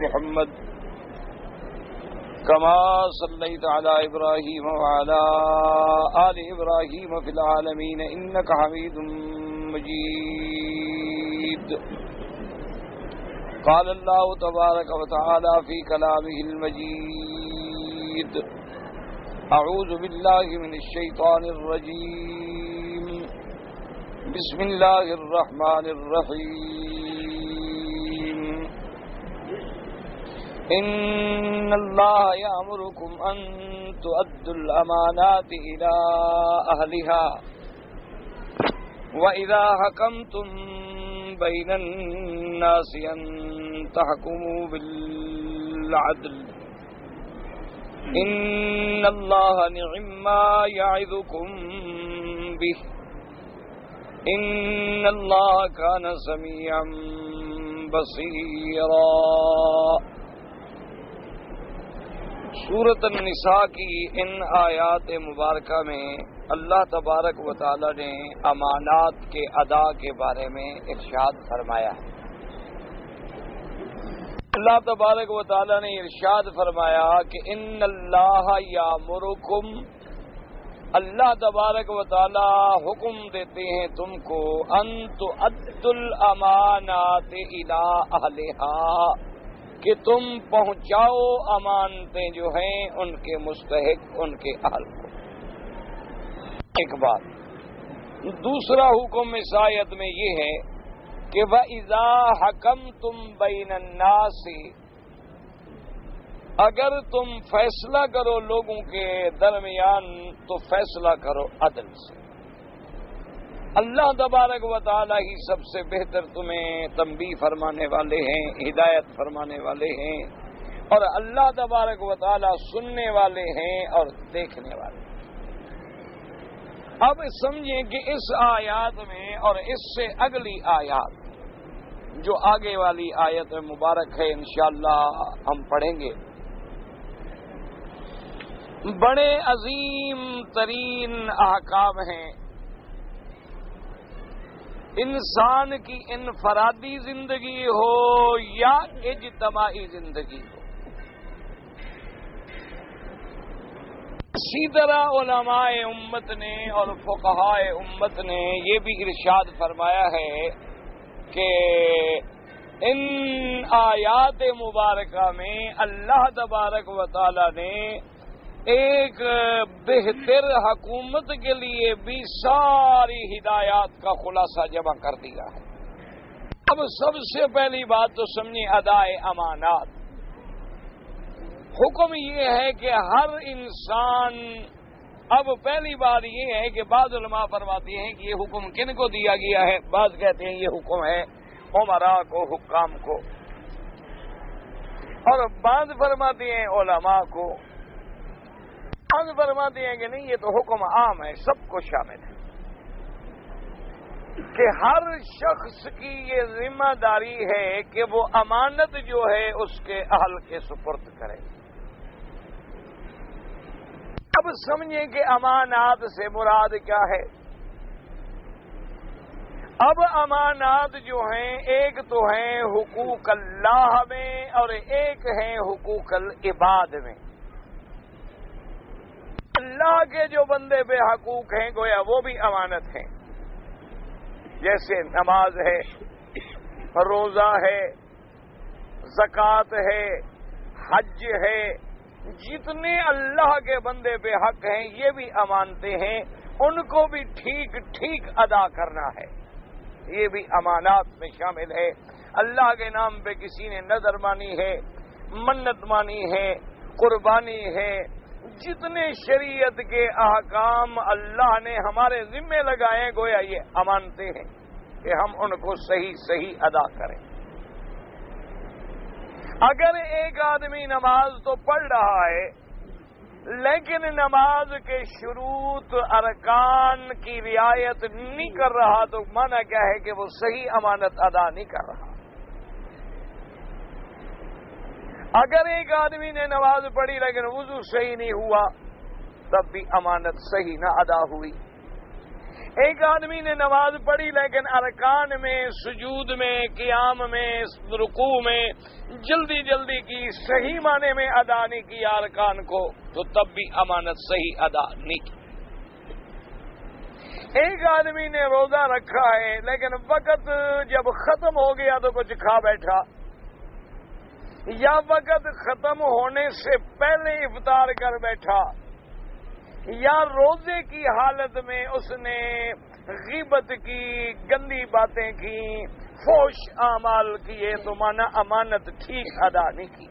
محمد كما صليت على إبراهيم وعلى آل إبراهيم في العالمين إنك حميد مجيد. قال الله تبارك وتعالى في كلامه المجيد: أعوذ بالله من الشيطان الرجيم. بسم الله الرحمن الرحيم. إن الله يأمركم أن تؤدوا الأمانات إلى أهلها وإذا حكمتم بين الناس أن تحكموا بالعدل إن الله نعم ما يعظكم به إن الله كان سميعا بصيرا. سورۃ النساء کی ان آیات مبارکہ میں اللہ تبارک و تعالی نے امانات کے ادا کے بارے میں ارشاد فرمایا ہے. اللہ تبارک و تعالی نے ارشاد فرمایا کہ ان اللہ یامرکم، اللہ تبارک و تعالی حکم دیتے ہیں تم کو ان تؤدوا الامانات الی اہلھا، کہ تم پہنچاؤ امانتیں جو ہیں ان کے مستحق، ان کے اہل کو. ایک بات. دوسرا حکم اس آیت میں یہ ہے کہ وَإِذَا حَكَمْتُمْ بَيْنَ النَّاسِ، اگر تم فیصلہ کرو لوگوں کے درمیان تو فیصلہ کرو عدل سے. اللہ تبارک و تعالی ہی سب سے بہتر تمہیں تنبیہ فرمانے والے ہیں، ہدایت فرمانے والے ہیں، اور اللہ تبارک و تعالی سننے والے ہیں اور دیکھنے والے ہیں. اب سمجھیں کہ اس آیات میں اور اس سے اگلی آیات جو آگے والی آیت مبارک ہے انشاءاللہ ہم پڑھیں گے، بڑے عظیم ترین احکام ہیں. انسان کی انفرادی زندگی ہو یا اجتماعی زندگی ہو. اسی طرح علماء امت نے اور فقہاء امت نے یہ بھی ارشاد فرمایا ہے کہ ان آیات مبارکہ میں اللہ تبارک و تعالی نے ایک بہتر حکومت کے لیے بھی ساری ہدایات کا خلاصہ جمع کر دیا ہے. اب سب سے پہلی بات تو سمجھیں ادائے امانات. حکم یہ ہے کہ ہر انسان، اب پہلی بات یہ ہے کہ بعض علماء فرماتے ہیں کہ یہ حکم کن کو دیا گیا ہے. بعض کہتے ہیں یہ حکم ہے امراء کو، حکام کو، اور بعض فرماتے ہیں علماء کو، بعض فرماتے ہیں کہ نہیں یہ تو حکم عام ہے، سب کو شامل ہے، کہ ہر شخص کی یہ ذمہ داری ہے کہ وہ امانت جو ہے اس کے اہل کے سپرد کرے. اب سمجھیں کہ امانات سے مراد کیا ہے. اب امانات جو ہیں ایک تو ہیں حقوق اللہ میں اور ایک ہیں حقوق العباد میں. اللہ کے جو بندے بے حقوق ہیں گویا وہ بھی امانت ہیں، جیسے نماز ہے، روزہ ہے، زکوٰۃ ہے، حج ہے. جتنے اللہ کے بندے بے حق ہیں یہ بھی امانتیں ہیں، ان کو بھی ٹھیک ٹھیک ادا کرنا ہے. یہ بھی امانات میں شامل ہے. اللہ کے نام پہ کسی نے نذر مانی ہے، منت مانی ہے، قربانی ہے، جتنے شریعت کے احکام اللہ نے ہمارے ذمے لگائے گویا یہ امانتیں ہیں کہ ہم ان کو صحیح صحیح ادا کریں. اگر ایک آدمی نماز تو پڑھ رہا ہے لیکن نماز کے شروط ارکان کی رعایت نہیں کر رہا تو معنی کیا ہے کہ وہ صحیح امانت ادا نہیں کر رہا. اگر ایک آدمی نے نماز پڑھی لیکن وضو صحیح نہیں ہوا تب بھی امانت صحیح نہ ادا ہوئی. ایک آدمی نے نماز پڑھی لیکن ارکان میں، سجود میں، قیام میں، رکوع میں جلدی جلدی کی، صحیح معنی میں ادا نہیں کیا ارکان کو، تو تب بھی امانت صحیح ادا نہیں کی۔ ایک آدمی نے روزہ رکھا ہے لیکن وقت جب ختم ہو گیا تو کچھ کھا بیٹھا، یا وقت ختم ہونے سے پہلے افطار کر بیٹھا، یا روزے کی حالت میں اس نے غیبت کی، گندی باتیں کی، فحش اعمال کیے، تو مانا امانت ٹھیک ادا نہیں کی۔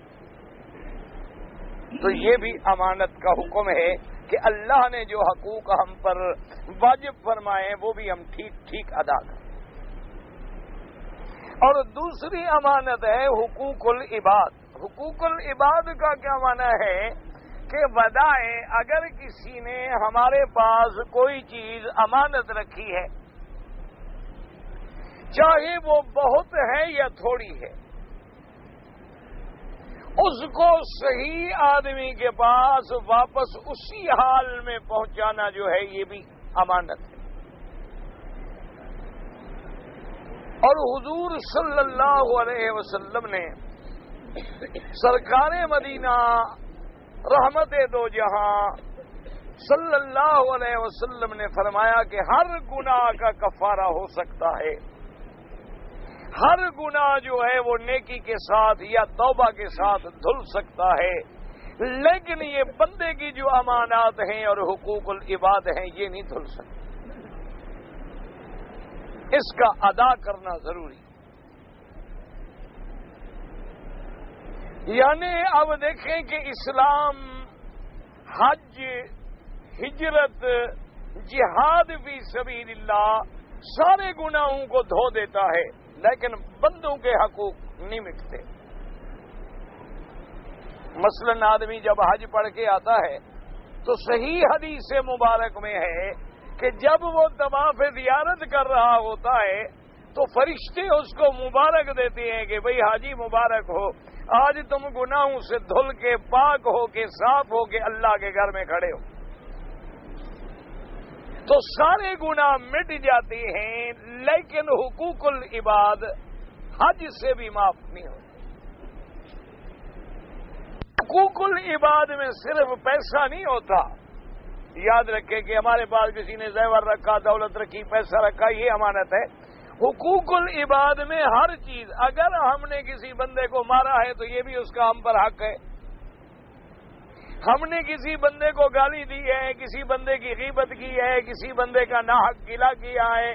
تو یہ بھی امانت کا حکم ہے کہ اللہ نے جو حقوق ہم پر واجب فرمائے وہ بھی ہم ٹھیک ٹھیک ادا کریں۔ اور دوسری امانت ہے حقوق العباد۔ حقوق العباد کا کیا معنی ہے کہ ودائع، اگر کسی نے ہمارے پاس کوئی چیز امانت رکھی ہے، چاہے وہ بہت ہے یا تھوڑی ہے، اس کو صحیح آدمی کے پاس واپس اسی حال میں پہنچانا جو ہے یہ بھی امانت ہے۔ اور حضور صلی اللہ علیہ وسلم نے سرکار مدینہ رحمت دو جہاں صلی اللہ علیہ وسلم نے فرمایا کہ ہر گناہ کا کفارہ ہو سکتا ہے، ہر گناہ جو ہے وہ نیکی کے ساتھ یا توبہ کے ساتھ دھل سکتا ہے، لیکن یہ بندے کی جو امانات ہیں اور حقوق العباد ہیں یہ نہیں دھل سکتے، اس کا ادا کرنا ضروری۔ یعنی اب دیکھیں کہ اسلام حج، ہجرت، جہاد فی سبیل اللہ سارے گناہوں کو دھو دیتا ہے، لیکن بندوں کے حقوق نہیں مٹتے۔ مثلاً آدمی جب حج پڑھ کے آتا ہے تو صحیح حدیث مبارک میں ہے کہ جب وہ طواف زیارت کر رہا ہوتا ہے تو فرشتے اس کو مبارک دیتے ہیں کہ بھئی حاجی مبارک ہو، آج تم گناہوں سے دھل کے، پاک ہو کے، صاف ہو کے اللہ کے گھر میں کھڑے ہو۔ تو سارے گناہ مٹ جاتے ہیں، لیکن حقوق العباد حج سے بھی معاف نہیں ہوتے۔ حقوق العباد میں صرف پیسہ نہیں ہوتا، یاد رکھیں کہ ہمارے پاس کسی نے زیور رکھا، دولت رکھی، پیسہ رکھا، یہ امانت ہے۔ حقوق العباد میں ہر چیز، اگر ہم نے کسی بندے کو مارا ہے تو یہ بھی اس کا ہم پر حق ہے، ہم نے کسی بندے کو گالی دی ہے، کسی بندے کی غیبت کی ہے، کسی بندے کا ناحق گلہ کیا ہے،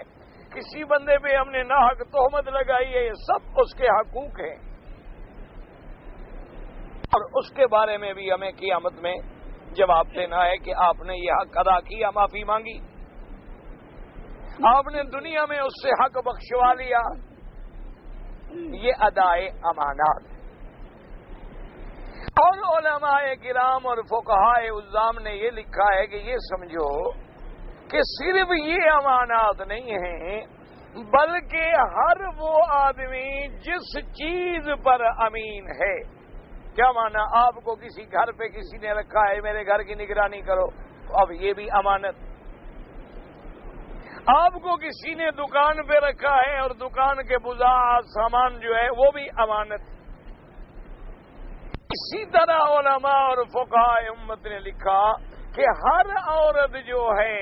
کسی بندے پہ ہم نے ناحق تہمت لگائی ہے، یہ سب اس کے حقوق ہیں، اور اس کے بارے میں بھی ہمیں قیامت میں جواب دینا ہے کہ آپ نے یہ حق ادا کیا، معافی مانگی، آپ نے دنیا میں اس سے حق بخشوا لیا، یہ ادائے امانات ہے۔ اور علماء کرام اور فقہائے عظام نے یہ لکھا ہے کہ یہ سمجھو کہ صرف یہ امانات نہیں ہیں، بلکہ ہر وہ آدمی جس چیز پر امین ہے، کیا مانا، آپ کو کسی گھر پہ کسی نے رکھا ہے میرے گھر کی نگرانی کرو، تو اب یہ بھی امانت۔ آپ کو کسی نے دکان پہ رکھا ہے اور دکان کے بضاعت سامان جو ہے وہ بھی امانت۔ اسی طرح علماء اور فقہائے امت نے لکھا کہ ہر عورت جو ہے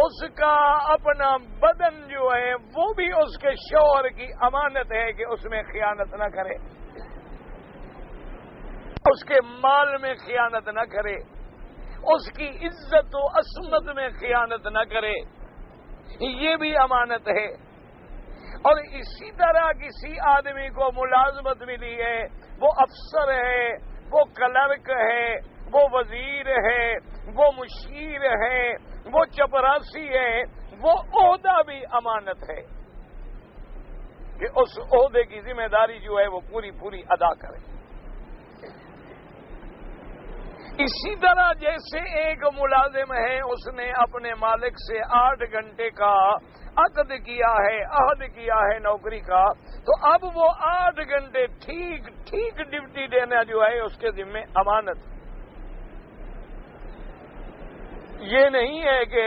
اس کا اپنا بدن جو ہے وہ بھی اس کے شوہر کی امانت ہے کہ اس میں خیانت نہ کرے، اس کے مال میں خیانت نہ کرے، اس کی عزت و عصمت میں خیانت نہ کرے، یہ بھی امانت ہے۔ اور اسی طرح کسی آدمی کو ملازمت ملی ہے، وہ افسر ہے، وہ کلرک ہے، وہ وزیر ہے، وہ مشیر ہے، وہ چپراسی ہے، وہ عہدہ بھی امانت ہے کہ اس عہدے کی ذمہ داری جو ہے وہ پوری ادا کرے۔ اسی طرح جیسے ایک ملازم ہے، اس نے اپنے مالک سے 8 گھنٹے کا عقد کیا ہے، عہد کیا ہے نوکری کا، تو اب وہ 8 گھنٹے ٹھیک ڈیوٹی دینا جو ہے اس کے ذمہ امانت۔ یہ نہیں ہے کہ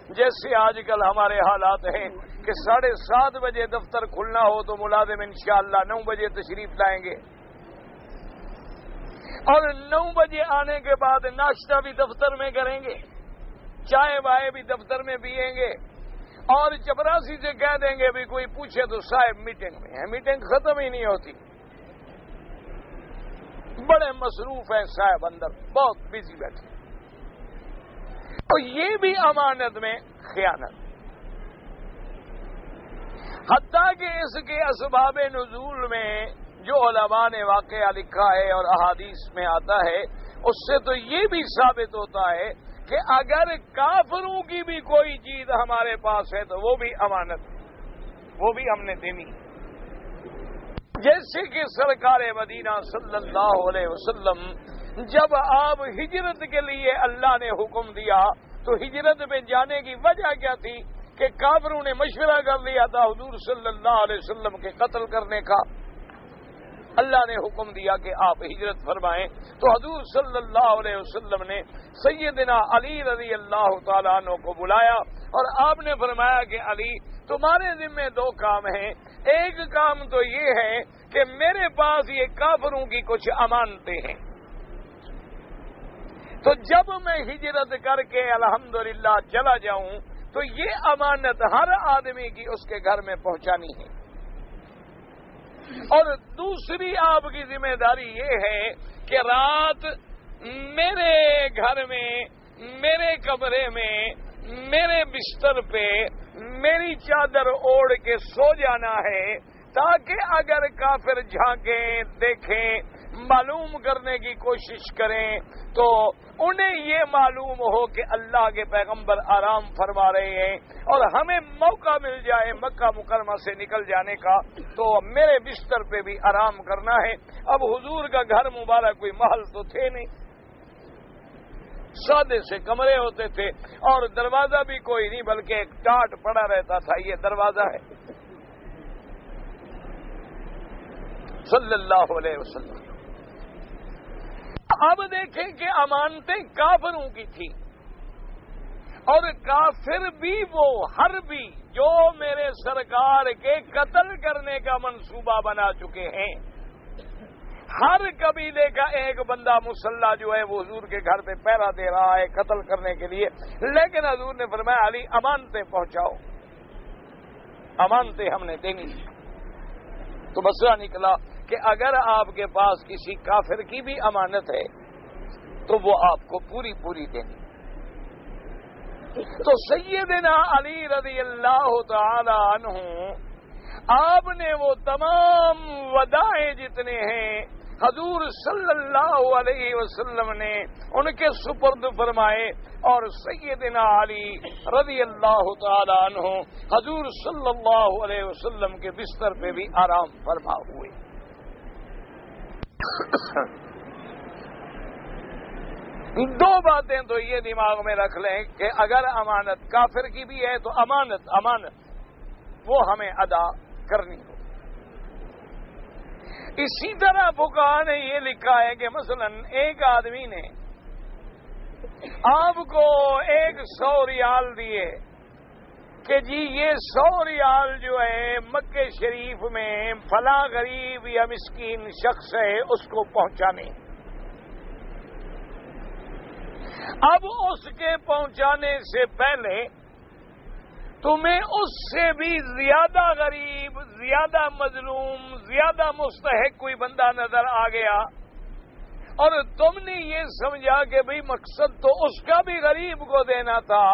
جیسے آج کل ہمارے حالات ہیں کہ 7:30 بجے دفتر کھلنا ہو تو ملازم انشاءاللہ 9 بجے تشریف لائیں گے، اور 9 بجے آنے کے بعد ناشتہ بھی دفتر میں کریں گے، چائے وائے بھی دفتر میں پیئیں گے، اور چپراسی سے کہہ دیں گے بھی کوئی پوچھے تو صاحب میٹنگ میں ہے، میٹنگ ختم ہی نہیں ہوتی، بڑے مصروف ہیں صاحب، اندر بہت بزی بیٹھے۔ تو یہ بھی امانت میں خیانت، حتیٰ کہ اس کے اسباب نزول میں جو علماء نے واقعہ لکھا ہے اور احادیث میں آتا ہے، اس سے تو یہ بھی ثابت ہوتا ہے کہ اگر کافروں کی بھی کوئی چیز ہمارے پاس ہے تو وہ بھی امانت ہے، وہ بھی ہم نے دینی ہے۔ جیسے کہ سرکار مدینہ صلی اللہ علیہ وسلم جب آپ ہجرت کے لیے اللہ نے حکم دیا تو ہجرت میں جانے کی وجہ کیا تھی کہ کافروں نے مشورہ کر لیا تھا حضور صلی اللہ علیہ وسلم کے قتل کرنے کا۔ اللہ نے حکم دیا کہ آپ ہجرت فرمائیں، تو حضور صلی اللہ علیہ وسلم نے سیدنا علی رضی اللہ تعالیٰ عنہ کو بلایا اور آپ نے فرمایا کہ علی تمہارے ذمہ 2 کام ہیں، ایک کام تو یہ ہے کہ میرے پاس یہ کافروں کی کچھ امانتیں ہیں، تو جب میں ہجرت کر کے الحمدللہ چلا جاؤں تو یہ امانت ہر آدمی کی اس کے گھر میں پہنچانی ہے، اور دوسری آپ کی ذمہ داری یہ ہے کہ رات میرے گھر میں، میرے کمرے میں، میرے بستر پہ میری چادر اوڑھ کے سو جانا ہے، تاکہ اگر کافر جھانکیں، دیکھیں، معلوم کرنے کی کوشش کریں تو انہیں یہ معلوم ہو کہ اللہ کے پیغمبر آرام فرما رہے ہیں، اور ہمیں موقع مل جائے مکہ مکرمہ سے نکل جانے کا تو میرے بستر پہ بھی آرام کرنا ہے۔ اب حضور کا گھر مبارک کوئی محل تو تھے نہیں، سادے سے کمرے ہوتے تھے، اور دروازہ بھی کوئی نہیں بلکہ ایک ٹاٹ پڑا رہتا تھا، یہ دروازہ ہے صلی اللہ علیہ وسلم۔ اب دیکھیں کہ امانتیں کافروں کی تھی، اور کافر بھی وہ حربی جو میرے سرکار کے قتل کرنے کا منصوبہ بنا چکے ہیں۔ ہر قبیلے کا ایک بندہ مسلح جو ہے وہ حضور کے گھر پہ پہرا دے رہا ہے قتل کرنے کے لیے، لیکن حضور نے فرمایا علی امانتیں پہنچاؤ، امانتیں ہم نے دینی۔ تو مسئلہ نکلا کہ اگر آپ کے پاس کسی کافر کی بھی امانت ہے تو وہ آپ کو پوری پوری دینی۔ تو سیدنا علی رضی اللہ تعالی عنہ آپ نے وہ تمام ودائع جتنے ہیں حضور صلی اللہ علیہ وسلم نے ان کے سپرد فرمائے، اور سیدنا علی رضی اللہ تعالی عنہ حضور صلی اللہ علیہ وسلم کے بستر پہ بھی آرام فرما ہوئے۔ دو باتیں تو یہ دماغ میں رکھ لیں کہ اگر امانت کافر کی بھی ہے تو امانت وہ ہمیں ادا کرنی ہو۔ اسی طرح فقہاء نے یہ لکھا ہے کہ مثلا ایک آدمی نے آپ کو 100 ریال دیے کہ جی یہ 100 ریال جو ہے مکہ شریف میں فلاں غریب یا مسکین شخص ہے اس کو پہنچانے، اب اس کے پہنچانے سے پہلے تمہیں اس سے بھی زیادہ غریب، زیادہ مظلوم، زیادہ مستحق کوئی بندہ نظر آ گیا، اور تم نے یہ سمجھا کہ بھئی مقصد تو اس کا بھی غریب کو دینا تھا،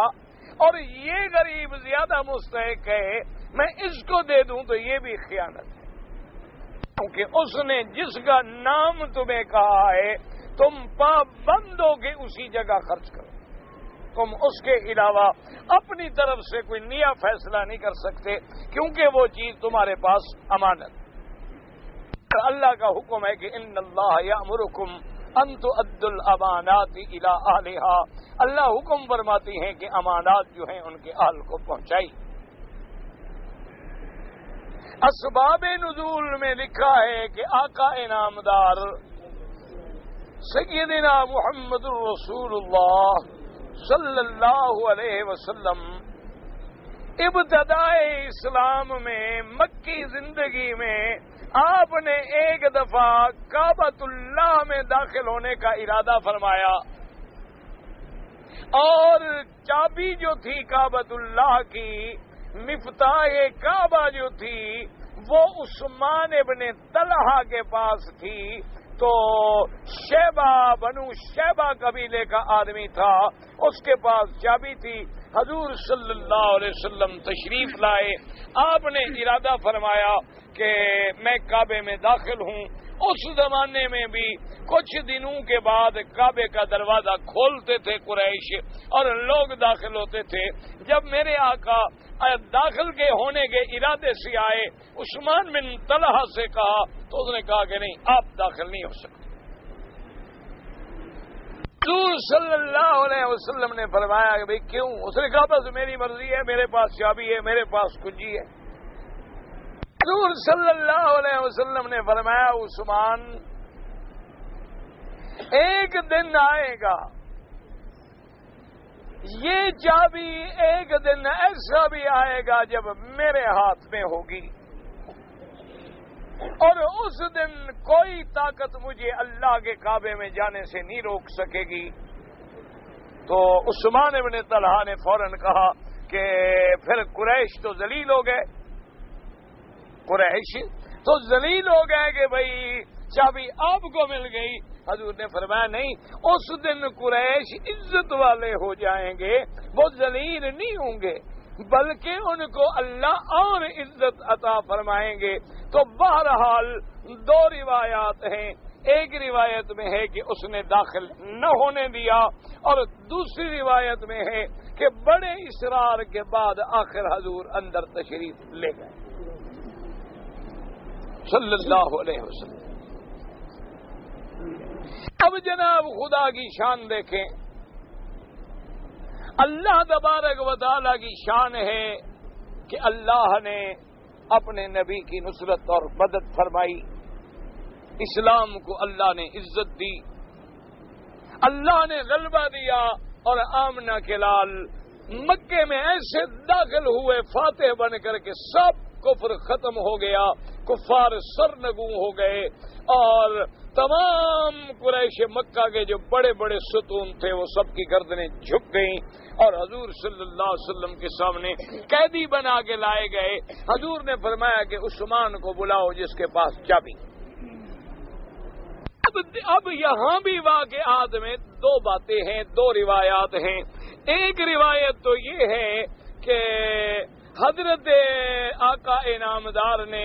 اور یہ غریب زیادہ مستحق ہے میں اس کو دے دوں، تو یہ بھی خیانت ہے، کیونکہ اس نے جس کا نام تمہیں کہا ہے تم پابند ہو کے اسی جگہ خرچ کرو، تم اس کے علاوہ اپنی طرف سے کوئی نیا فیصلہ نہیں کر سکتے، کیونکہ وہ چیز تمہارے پاس امانت۔ اللہ کا حکم ہے کہ ان اللہ یامرکم ان تؤدوا الامانات الی اہلها، اللہ حکم فرماتی ہیں کہ امانات جو ہیں ان کے اہل کو پہنچائی۔ اسباب نزول میں لکھا ہے کہ آقا انعامدار سیدنا محمد الرسول اللہ صلی اللہ علیہ وسلم ابتدائے اسلام میں مکی زندگی میں آپ نے ایک دفعہ کعبۃ اللہ میں داخل ہونے کا ارادہ فرمایا، اور چابی جو تھی کعبۃ اللہ کی، مفتاح کعبہ جو تھی وہ عثمان ابن طلحہ کے پاس تھی۔ تو شیبہ، بنو شیبہ قبیلے کا آدمی تھا، اس کے پاس چابی تھی۔ حضور صلی اللہ علیہ وسلم تشریف لائے، آپ نے ارادہ فرمایا کہ میں کعبے میں داخل ہوں۔ اس زمانے میں بھی کچھ دنوں کے بعد کعبے کا دروازہ کھولتے تھے قریش اور لوگ داخل ہوتے تھے۔ جب میرے آقا داخل کے ہونے کے ارادے سے آئے، عثمان بن طلحہ سے کہا تو اس نے کہا کہ نہیں، آپ داخل نہیں ہو سکتے۔ حضور صلی اللہ علیہ وسلم نے فرمایا کہ بھئی کیوں؟ اس نے کہا بس میری مرضی ہے، میرے پاس چابی ہے، میرے پاس کنجی ہے۔ حضور صلی اللہ علیہ وسلم نے فرمایا عثمان، ایک دن آئے گا، یہ چابی ایک دن ایسا بھی آئے گا جب میرے ہاتھ میں ہوگی، اور اس دن کوئی طاقت مجھے اللہ کے کعبے میں جانے سے نہیں روک سکے گی۔ تو عثمان ابن طلحہ نے فوراً کہا کہ پھر قریش تو ذلیل ہو گئے، قریش تو ذلیل ہو گئے کہ بھئی چابی آپ کو مل گئی۔ حضور نے فرمایا نہیں، اس دن قریش عزت والے ہو جائیں گے، وہ ذلیل نہیں ہوں گے، بلکہ ان کو اللہ اور عزت عطا فرمائیں گے۔ تو بہرحال دو روایات ہیں، ایک روایت میں ہے کہ اس نے داخل نہ ہونے دیا، اور دوسری روایت میں ہے کہ بڑے اصرار کے بعد آخر حضور اندر تشریف لے گئے صلی اللہ علیہ وسلم۔ اب جناب خدا کی شان دیکھیں، اللہ تبارک و تعالی کی شان ہے کہ اللہ نے اپنے نبی کی نصرت اور مدد فرمائی، اسلام کو اللہ نے عزت دی، اللہ نے غلبہ دیا، اور آمنہ کے لال مکے میں ایسے داخل ہوئے فاتح بن کر کے سب کفر ختم ہو گیا، کفار سرنگوں ہو گئے، اور تمام قریش مکہ کے جو بڑے بڑے ستون تھے وہ سب کی گردنیں جھک گئیں، اور حضور صلی اللہ علیہ وسلم کے سامنے قیدی بنا کے لائے گئے۔ حضور نے فرمایا کہ عثمان کو بلاؤ جس کے پاس چابی۔ اب یہاں بھی واقعات میں دو باتیں ہیں، دو روایات ہیں۔ ایک روایت تو یہ ہے کہ حضرت آقا انعامدار نے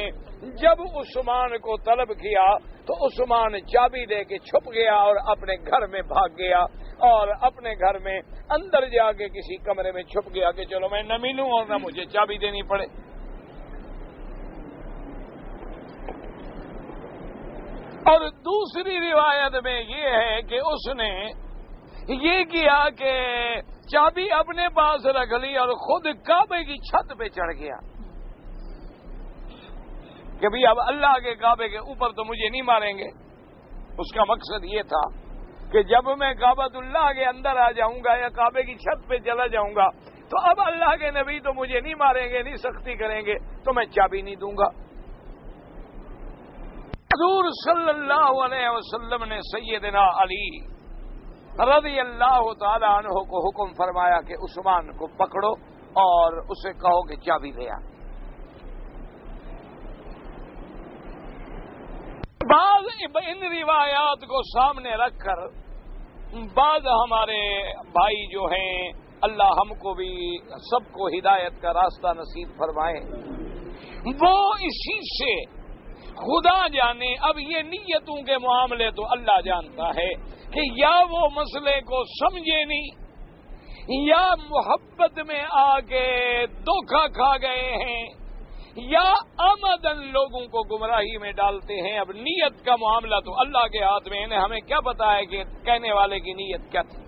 جب عثمان کو طلب کیا تو عثمان چابی دے کے چھپ گیا اور اپنے گھر میں بھاگ گیا، اور اپنے گھر میں اندر جا کے کسی کمرے میں چھپ گیا کہ چلو میں نہ ملوں اور نہ مجھے چابی دینی پڑے۔ اور دوسری روایت میں یہ ہے کہ اس نے یہ کیا کہ چابی اپنے پاس رکھ لی اور خود کعبے کی چھت پہ چڑھ گیا کہ بھی اب اللہ کے کعبے کے اوپر تو مجھے نہیں ماریں گے۔ اس کا مقصد یہ تھا کہ جب میں کعبۃ اللہ کے اندر آ جاؤں گا یا کعبے کی چھت پہ چلا جاؤں گا تو اب اللہ کے نبی تو مجھے نہیں ماریں گے، نہیں سختی کریں گے، تو میں چابی نہیں دوں گا۔ حضور صلی اللہ علیہ وسلم نے سیدنا علی رضی اللہ تعالی عنہ کو حکم فرمایا کہ عثمان کو پکڑو اور اسے کہو کہ چابی لے آ۔ بعض ان روایات کو سامنے رکھ کر بعض ہمارے بھائی جو ہیں، اللہ ہم کو بھی سب کو ہدایت کا راستہ نصیب فرمائے، وہ اسی سے خدا جانے، اب یہ نیتوں کے معاملے تو اللہ جانتا ہے کہ یا وہ مسئلے کو سمجھے نہیں یا محبت میں آ کے دھوکہ کھا گئے ہیں یا آمدن لوگوں کو گمراہی میں ڈالتے ہیں۔ اب نیت کا معاملہ تو اللہ کے ہاتھ میں ہے، ہمیں کیا پتا ہے کہ کہنے والے کی نیت کیا تھی،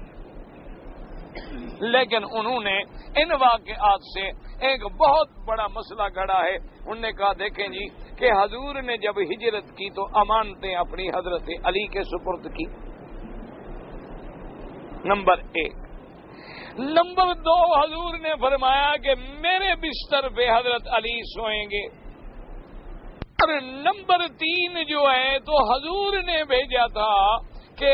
لیکن انہوں نے ان واقعات سے ایک بہت بڑا مسئلہ گھڑا ہے۔ انہوں نے کہا دیکھیں جی کہ حضور نے جب ہجرت کی تو امانتیں اپنی حضرت علی کے سپرد کی، نمبر ایک۔ نمبر 2 حضور نے فرمایا کہ میرے بستر پہ حضرت علی سوئیں گے. اور نمبر 3 جو ہے تو حضور نے بھیجا تھا کہ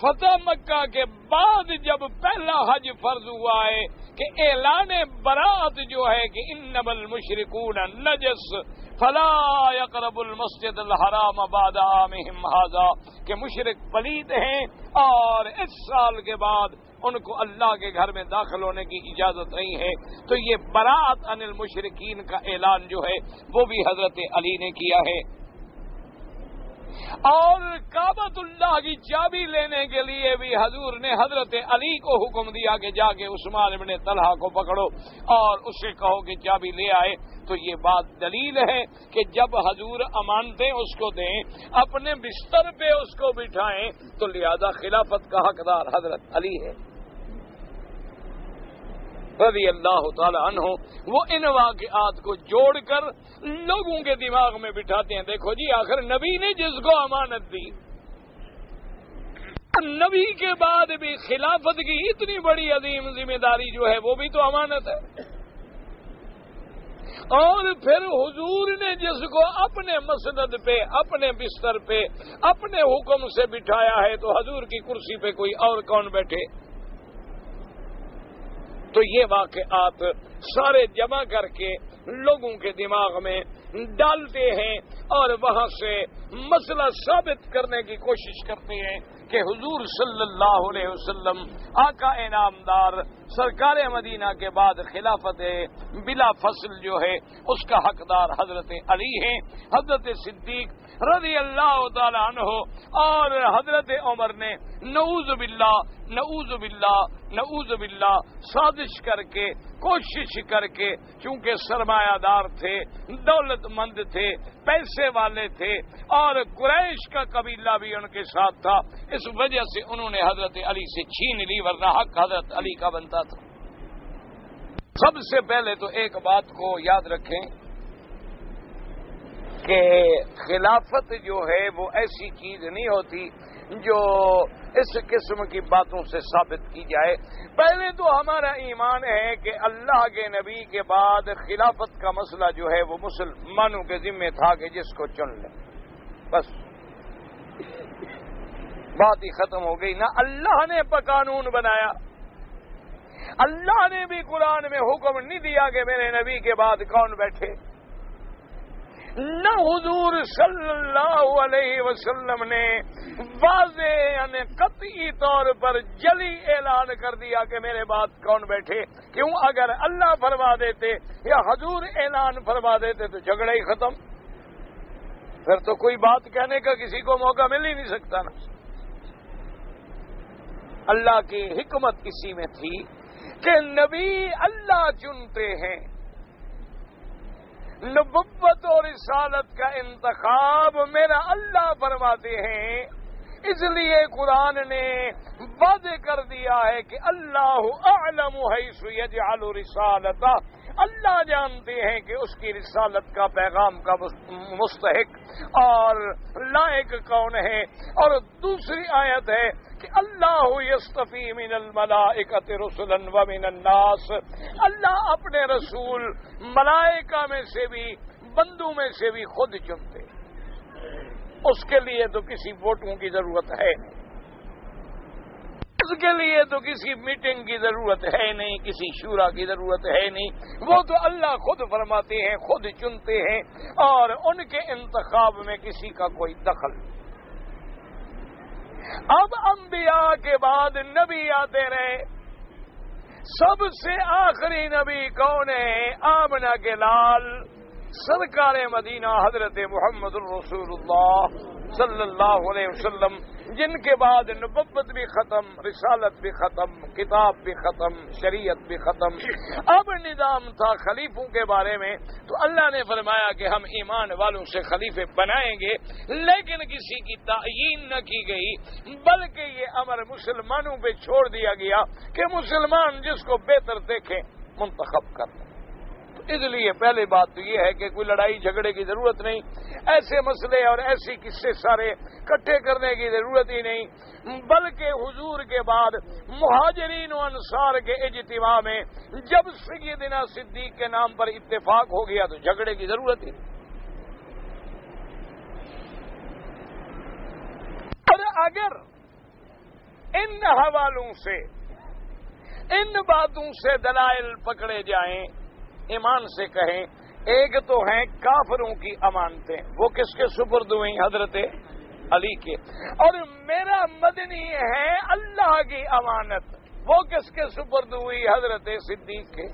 فتح مکہ کے بعد جب پہلا حج فرض ہوا ہے کہ اعلان برات جو ہے کہ انما المشرکون نجس فلا یقربوا المسجد الحرام بعد عامہم ھذا، کہ مشرک پلید ہیں اور اس سال کے بعد ان کو اللہ کے گھر میں داخل ہونے کی اجازت نہیں ہے. تو یہ برات عن المشرکین کا اعلان جو ہے وہ بھی حضرت علی نے کیا ہے. اور کعبۃ اللہ کی چابی لینے کے لیے بھی حضور نے حضرت علی کو حکم دیا کہ جا کے عثمان بن طلحہ کو پکڑو اور اس سے کہو کہ چابی لے آئے. تو یہ بات دلیل ہے کہ جب حضور امانتیں اس کو دیں، اپنے بستر پہ اس کو بٹھائیں، تو لہذا خلافت کا حقدار حضرت علی ہے رضی اللہ تعالی عنہ. وہ ان واقعات کو جوڑ کر لوگوں کے دماغ میں بٹھاتے ہیں. دیکھو جی، آخر نبی نے جس کو امانت دی، نبی کے بعد بھی خلافت کی اتنی بڑی عظیم ذمہ داری جو ہے وہ بھی تو امانت ہے. اور پھر حضور نے جس کو اپنے مسند پہ، اپنے بستر پہ، اپنے حکم سے بٹھایا ہے، تو حضور کی کرسی پہ کوئی اور کون بیٹھے؟ تو یہ واقعات سارے جمع کر کے لوگوں کے دماغ میں ڈالتے ہیں اور وہاں سے مسئلہ ثابت کرنے کی کوشش کرتے ہیں کہ حضور صلی اللہ علیہ وسلم آقا انعامدار سرکار مدینہ کے بعد خلافت بلا فصل جو ہے اس کا حقدار حضرت علی ہیں. حضرت صدیق رضی اللہ تعالی عنہ اور حضرت عمر نے نعوذ باللہ نعوذ باللہ نعوذ باللہ سازش کر کے، کوشش کر کے، چونکہ سرمایہ دار تھے، دولت مند تھے، پیسے والے تھے اور قریش کا قبیلہ بھی ان کے ساتھ تھا، اس وجہ سے انہوں نے حضرت علی سے چھین لی، ورنہ حق حضرت علی کا بنتا تھا. سب سے پہلے تو ایک بات کو یاد رکھیں کہ خلافت جو ہے وہ ایسی چیز نہیں ہوتی جو اس قسم کی باتوں سے ثابت کی جائے. پہلے تو ہمارا ایمان ہے کہ اللہ کے نبی کے بعد خلافت کا مسئلہ جو ہے وہ مسلمانوں کے ذمہ تھا کہ جس کو چن لیں، بس بات ہی ختم ہو گئی. نہ اللہ نے قانون بنایا، اللہ نے بھی قرآن میں حکم نہیں دیا کہ میرے نبی کے بعد کون بیٹھے، نہ حضور صلی اللہ علیہ وسلم نے واضح یعنی قطعی طور پر جلی اعلان کر دیا کہ میرے بعد کون بیٹھے. کیوں؟ اگر اللہ فرما دیتے یا حضور اعلان فرما دیتے تو جھگڑا ہی ختم، پھر تو کوئی بات کہنے کا کسی کو موقع مل ہی نہیں سکتا نا. اللہ کی حکمت اسی میں تھی کہ نبی اللہ چنتے ہیں، نبوت اور رسالت کا انتخاب میرا اللہ فرماتے ہیں. اس لیے قرآن نے واضح کر دیا ہے کہ اللہ اعلم حیث یجعل رسالتہ، اللہ جانتے ہیں کہ اس کی رسالت کا پیغام کا مستحق اور لائق کون ہے. اور دوسری آیت ہے کہ اللہ یصطفی من الملائکۃ رسلا ومن الناس، اللہ اپنے رسول ملائکہ میں سے بھی بندوں میں سے بھی خود چنتے، اس کے لیے تو کسی ووٹوں کی ضرورت ہے نہیں، اس کے لیے تو کسی میٹنگ کی ضرورت ہے نہیں، کسی شورا کی ضرورت ہے نہیں. وہ تو اللہ خود فرماتے ہیں، خود چنتے ہیں اور ان کے انتخاب میں کسی کا کوئی دخل نہیں. اب انبیاء کے بعد نبی آتے رہے. سب سے آخری نبی کون ہے؟ آمنہ کے لال سرکار مدینہ حضرت محمد الرسول اللہ صلی اللہ علیہ وسلم، جن کے بعد نبوت بھی ختم، رسالت بھی ختم، کتاب بھی ختم، شریعت بھی ختم. اب نظام تھا خلیفوں کے بارے میں، تو اللہ نے فرمایا کہ ہم ایمان والوں سے خلیفے بنائیں گے، لیکن کسی کی تعیین نہ کی گئی، بلکہ یہ امر مسلمانوں پہ چھوڑ دیا گیا کہ مسلمان جس کو بہتر دیکھیں منتخب کر لیں. تو اس لیے پہلی بات تو یہ ہے کہ کوئی لڑائی جھگڑے کی ضرورت نہیں، ایسے مسئلے اور ایسی قصے سارے اکٹھے کرنے کی ضرورت ہی نہیں، بلکہ حضور کے بعد مہاجرین و انصار کے اجتماع میں جب سیدنا صدیق کے نام پر اتفاق ہو گیا تو جھگڑے کی ضرورت ہی نہیں۔ اور اگر ان حوالوں سے، ان باتوں سے دلائل پکڑے جائیں، ایمان سے کہیں، ایک تو ہیں کافروں کی امانتیں، وہ کس کے سپرد ہوئی؟ حضرت علی کے، اور میرا مدنی ہے اللہ کی امانت، وہ کس کے سپرد ہوئی؟ حضرت صدیق کے۔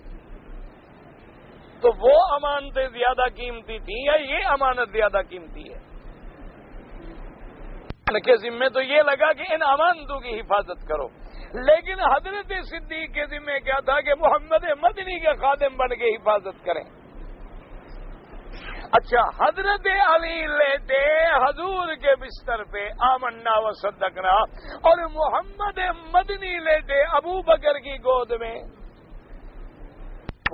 تو وہ امانتیں زیادہ قیمتی تھیں یا یہ امانت زیادہ قیمتی ہے؟ ان کے ذمے تو یہ لگا کہ ان امانتوں کی حفاظت کرو، لیکن حضرت صدیق کے ذمے کیا تھا کہ محمد مدنی کے خادم بن کے حفاظت کریں۔ اچھا، حضرت علی لیٹے حضور کے بستر پہ آمنا و صدقنا، اور محمد مدنی لیٹے ابو بکر کی گود میں،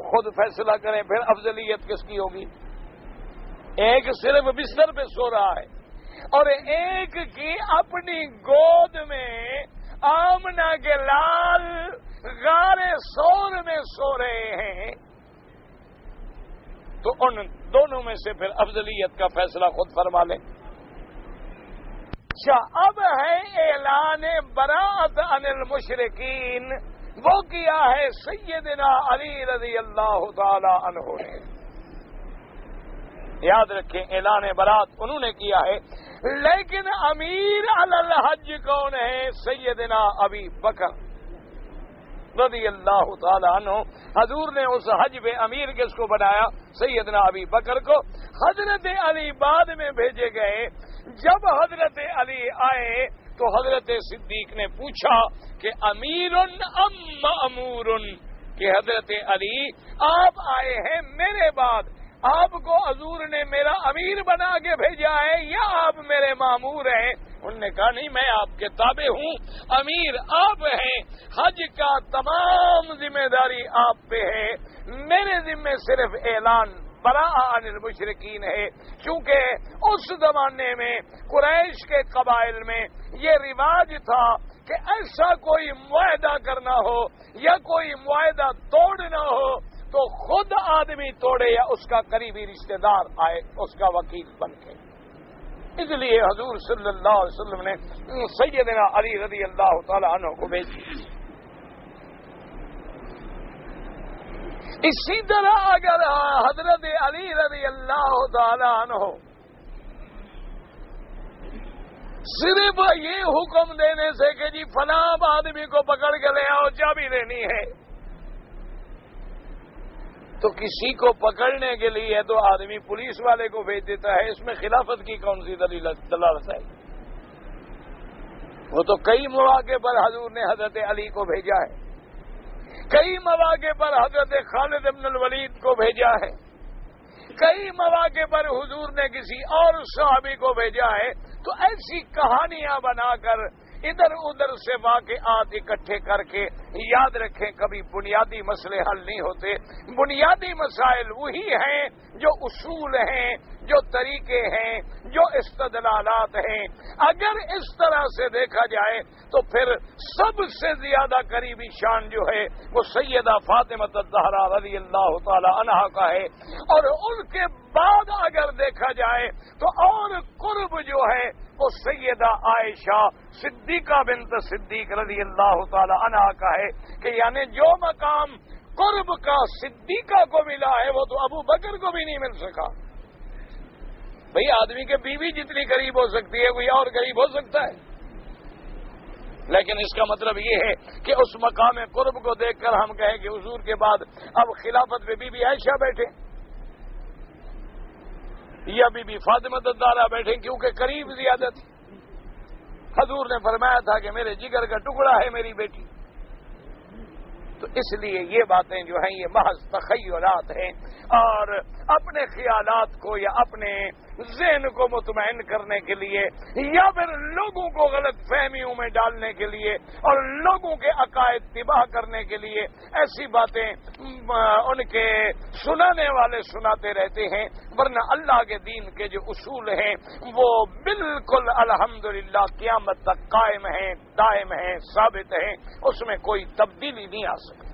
خود فیصلہ کریں پھر افضلیت کس کی ہوگی؟ ایک صرف بستر پہ سو رہا ہے اور ایک کی اپنی گود میں آمنہ کے لال غار سور میں سو رہے ہیں، تو ان دونوں میں سے پھر افضلیت کا فیصلہ خود فرما لیں۔ اچھا، اب ہے اعلان براءت عن المشرکین، وہ کیا ہے سیدنا علی رضی اللہ تعالی عنہ نے۔ یاد رکھیں، اعلان برات انہوں نے کیا ہے، لیکن امیر علی الحج کون ہے؟ سیدنا ابی بکر رضی اللہ تعالی عنہ۔ حضور نے اس حج پہ امیر کس کو بنایا؟ سیدنا ابی بکر کو۔ حضرت علی بعد میں بھیجے گئے، جب حضرت علی آئے تو حضرت صدیق نے پوچھا کہ امیر ام مامور، کہ حضرت علی آپ آئے ہیں میرے بعد، آپ کو حضور نے میرا امیر بنا کے بھیجا ہے یا آپ میرے مامور ہیں؟ انہوں نے کہا نہیں، میں آپ کے تابع ہوں، امیر آپ ہیں، حج کا تمام ذمہ داری آپ پہ ہے، میرے ذمہ صرف اعلان براء عن المشرکین ہے، کیونکہ اس زمانے میں قریش کے قبائل میں یہ رواج تھا کہ ایسا کوئی معاہدہ کرنا ہو یا کوئی معاہدہ توڑنا ہو تو خود آدمی توڑے یا اس کا قریبی رشتہ دار آئے اس کا وکیل بن کے۔ اس لیے حضور صلی اللہ علیہ وسلم نے سیدنا علی رضی اللہ تعالی عنہ کو بھیجی۔ اسی طرح اگر حضرت علی رضی اللہ تعالی عنہ صرف یہ حکم دینے سے کہ جی فلاں آدمی کو پکڑ کے لے آؤ، چابی لینی ہے، تو کسی کو پکڑنے کے لیے تو آدمی پولیس والے کو بھیج دیتا ہے، اس میں خلافت کی کون سی دلالت ہے؟ وہ تو کئی مواقع پر حضور نے حضرت علی کو بھیجا ہے، کئی مواقع پر حضرت خالد بن الولید کو بھیجا ہے، کئی مواقع پر حضور نے کسی اور صحابی کو بھیجا ہے۔ تو ایسی کہانیاں بنا کر ادھر ادھر سے واقعات اکٹھے کر کے، یاد رکھیں کبھی بنیادی مسئلے حل نہیں ہوتے، بنیادی مسائل وہی ہیں جو اصول ہیں، جو طریقے ہیں، جو استدلالات ہیں۔ اگر اس طرح سے دیکھا جائے تو پھر سب سے زیادہ قریبی شان جو ہے وہ سیدہ فاطمہ الزہرا رضی اللہ تعالی عنہا کا ہے، اور ان کے بعد اگر دیکھا جائے تو اور قرب جو ہے وہ سیدہ عائشہ صدیقہ بنت صدیق رضی اللہ تعالی عنہا کا ہے، کہ یعنی جو مقام قرب کا صدیقہ کو ملا ہے وہ تو ابو بکر کو بھی نہیں مل سکا۔ بھئی آدمی کے بیوی جتنی قریب ہو سکتی ہے کوئی اور قریب ہو سکتا ہے، لیکن اس کا مطلب یہ ہے کہ اس مقام قرب کو دیکھ کر ہم کہیں کہ حضور کے بعد اب خلافت پہ بی بی عائشہ بیٹھے یا بی بی فاطمہ الزہرا بیٹھے، کیونکہ قریب زیادہ تھی۔ حضور نے فرمایا تھا کہ میرے جگر کا ٹکڑا ہے میری بیٹی، تو اس لیے یہ باتیں جو ہیں یہ محض تخیلات ہیں، اور اپنے خیالات کو یا اپنے ذہن کو مطمئن کرنے کے لیے یا پھر لوگوں کو غلط فہمیوں میں ڈالنے کے لیے اور لوگوں کے عقائد تباہ کرنے کے لیے ایسی باتیں ان کے سنانے والے سناتے رہتے ہیں، ورنہ اللہ کے دین کے جو اصول ہیں وہ بالکل الحمدللہ قیامت تک قائم ہیں، دائم ہیں، ثابت ہیں، اس میں کوئی تبدیلی نہیں آ سکتی۔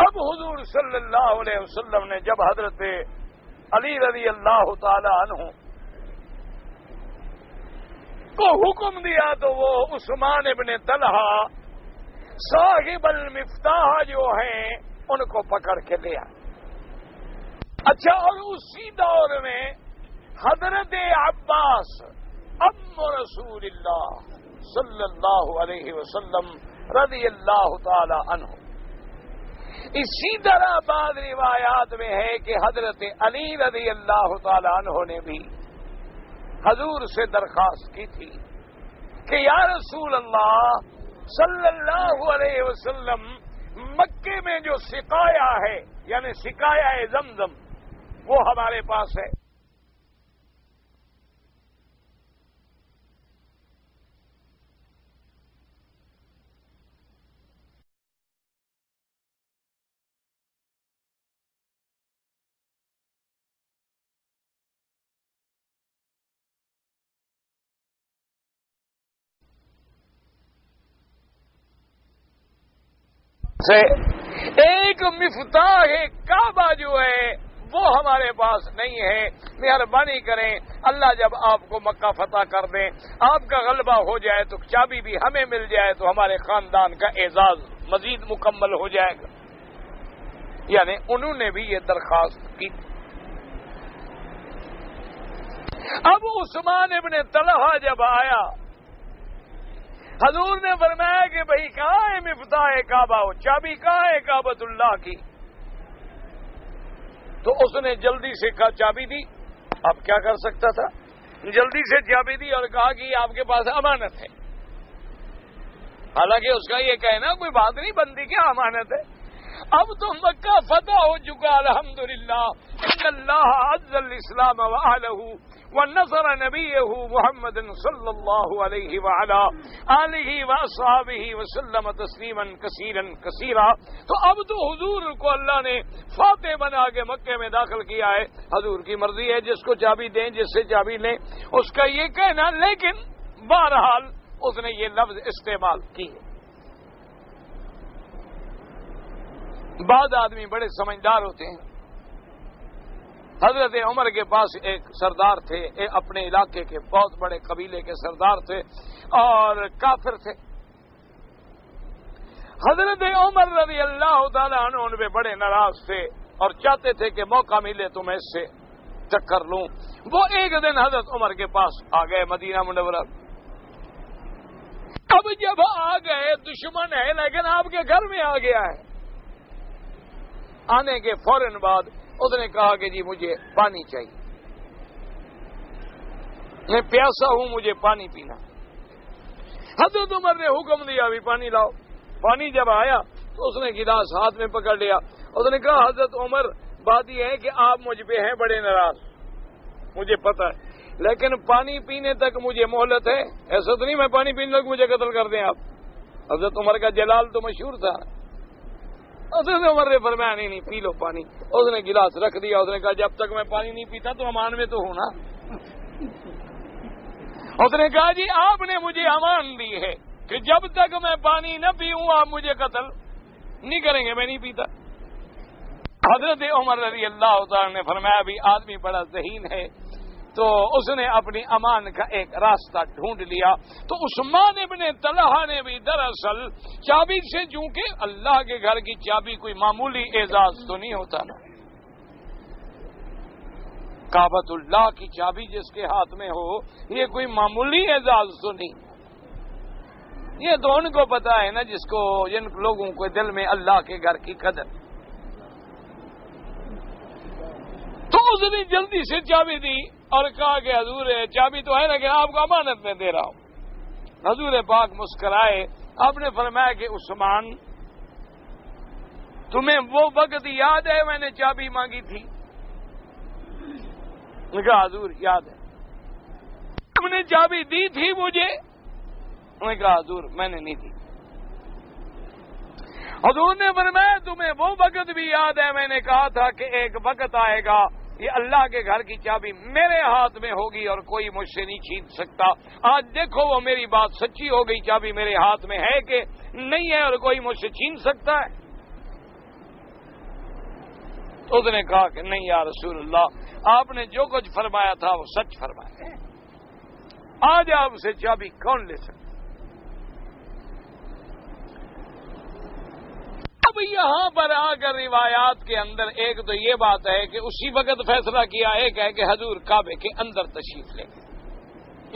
اب حضور صلی اللہ علیہ وسلم نے جب حضرت علی رضی اللہ تعالی عنہ کو حکم دیا تو وہ عثمان ابن طلحہ صاحب المفتاح جو ہیں ان کو پکڑ کے لیا۔ اچھا، اور اسی دور میں حضرت عباس ام رسول اللہ صلی اللہ علیہ وسلم رضی اللہ تعالی عنہ، اسی طرح بعض روایات میں ہے کہ حضرت علی رضی اللہ تعالی عنہ نے بھی حضور سے درخواست کی تھی کہ یا رسول اللہ صلی اللہ علیہ وسلم، مکے میں جو سقایا ہے یعنی سقایا زمزم وہ ہمارے پاس ہے، ایک مفتاح کعبہ جو ہے وہ ہمارے پاس نہیں ہے، مہربانی کریں اللہ جب آپ کو مکہ فتح کر دیں، آپ کا غلبہ ہو جائے تو چابی بھی ہمیں مل جائے تو ہمارے خاندان کا اعزاز مزید مکمل ہو جائے گا۔ یعنی انہوں نے بھی یہ درخواست کی۔ اب عثمان ابن طلحہ جب آیا، حضور نے فرمایا کہ بھائی کہاں ہے مفتاح کعبہ، چابی کہاں ہے کعبۃ اللہ کی؟ تو اس نے جلدی سے کہا چابی دی، اب کیا کر سکتا تھا، جلدی سے چابی دی اور کہا کہ یہ آپ کے پاس امانت ہے۔ حالانکہ اس کا یہ کہنا کوئی بات نہیں بنتی، کیا امانت ہے؟ اب تو مکہ فتح ہو چکا الحمدللہ، ان اللہ عز الاسلام واہلہ ونصر نبیہ محمد صلی اللہ علیہ وعلا آلہ واصحابہ وسلم تسلیما کثیرا کثیرا۔ تو اب تو حضور کو اللہ نے فاتح بنا کے مکے میں داخل کیا ہے، حضور کی مرضی ہے جس کو چابی دیں، جس سے چابی لیں، اس کا یہ کہنا، لیکن بہرحال اس نے یہ لفظ استعمال کی ہے۔ بعض آدمی بڑے سمجھدار ہوتے ہیں۔ حضرت عمر کے پاس ایک سردار تھے، اپنے علاقے کے بہت بڑے قبیلے کے سردار تھے اور کافر تھے۔ حضرت عمر رضی اللہ تعالیٰ عنہ ان پہ بڑے ناراض تھے اور چاہتے تھے کہ موقع ملے تو میں اس سے ٹکر لوں۔ وہ ایک دن حضرت عمر کے پاس آ گئے مدینہ منورہ۔ اب جب آ گئے، دشمن ہے لیکن آپ کے گھر میں آ گیا ہے۔ آنے کے فوراً بعد اس نے کہا کہ جی مجھے پانی چاہیے، میں پیاسا ہوں، مجھے پانی پینا۔ حضرت عمر نے حکم دیا بھی پانی لاؤ۔ پانی جب آیا تو اس نے گلاس ہاتھ میں پکڑ لیا۔ اس نے کہا حضرت عمر بات یہ ہے کہ آپ مجھ پہ ہیں بڑے ناراض، مجھے پتا ہے، لیکن پانی پینے تک مجھے مہلت ہے، ایسا تو نہیں میں پانی پینے تک مجھے قتل کر دیں آپ۔ حضرت عمر کا جلال تو مشہور تھا۔ حضرت عمر نے فرمایا نہیں پی لو پانی۔ اس نے گلاس رکھ دیا، اس نے کہا جب تک میں پانی نہیں پیتا تو امان میں تو ہوں نا۔ اس نے کہا جی آپ نے مجھے امان دی ہے کہ جب تک میں پانی نہ پیوں آپ مجھے قتل نہیں کریں گے، میں نہیں پیتا۔ حضرت عمر رضی اللہ تعالی نے فرمایا بھی آدمی بڑا ذہین ہے، تو اس نے اپنی امان کا ایک راستہ ڈھونڈ لیا۔ تو عثمان ابن طلحہ نے بھی دراصل چابی سے، چونکہ اللہ کے گھر کی چابی کوئی معمولی اعزاز تو نہیں ہوتا نا، کعبۃ اللہ کی چابی جس کے ہاتھ میں ہو یہ کوئی معمولی اعزاز تو نہیں۔ یہ تو ان کو پتا ہے نا، جن لوگوں کو دل میں اللہ کے گھر کی قدر۔ تو اس نے جلدی سے چابی دی اور کہا کہ حضور چابی تو ہے لیکن آپ کو امانت میں دے رہا ہوں۔ حضور پاک مسکرائے آپ نے فرمایا کہ عثمان تمہیں وہ وقت یاد ہے میں نے چابی مانگی تھی؟ میں کہا حضور یاد ہے۔ تم نے چابی دی تھی مجھے؟ میں کہا حضور میں نے نہیں دی۔ حضور نے فرمایا تمہیں وہ وقت بھی یاد ہے میں نے کہا تھا کہ ایک وقت آئے گا یہ اللہ کے گھر کی چابی میرے ہاتھ میں ہوگی اور کوئی مجھ سے نہیں چھین سکتا۔ آج دیکھو وہ میری بات سچی ہو گئی، چابی میرے ہاتھ میں ہے کہ نہیں ہے اور کوئی مجھ سے چھین سکتا ہے؟ تو اس نے کہا کہ نہیں یا رسول اللہ، آپ نے جو کچھ فرمایا تھا وہ سچ فرمایا ہے، آج آپ سے چابی کون لے سکتا؟ اب یہاں پر آ کر روایات کے اندر ایک تو یہ بات ہے کہ اسی وقت فیصلہ کیا، ایک ہے کہ حضور کعبے کے اندر تشریف لے گئے،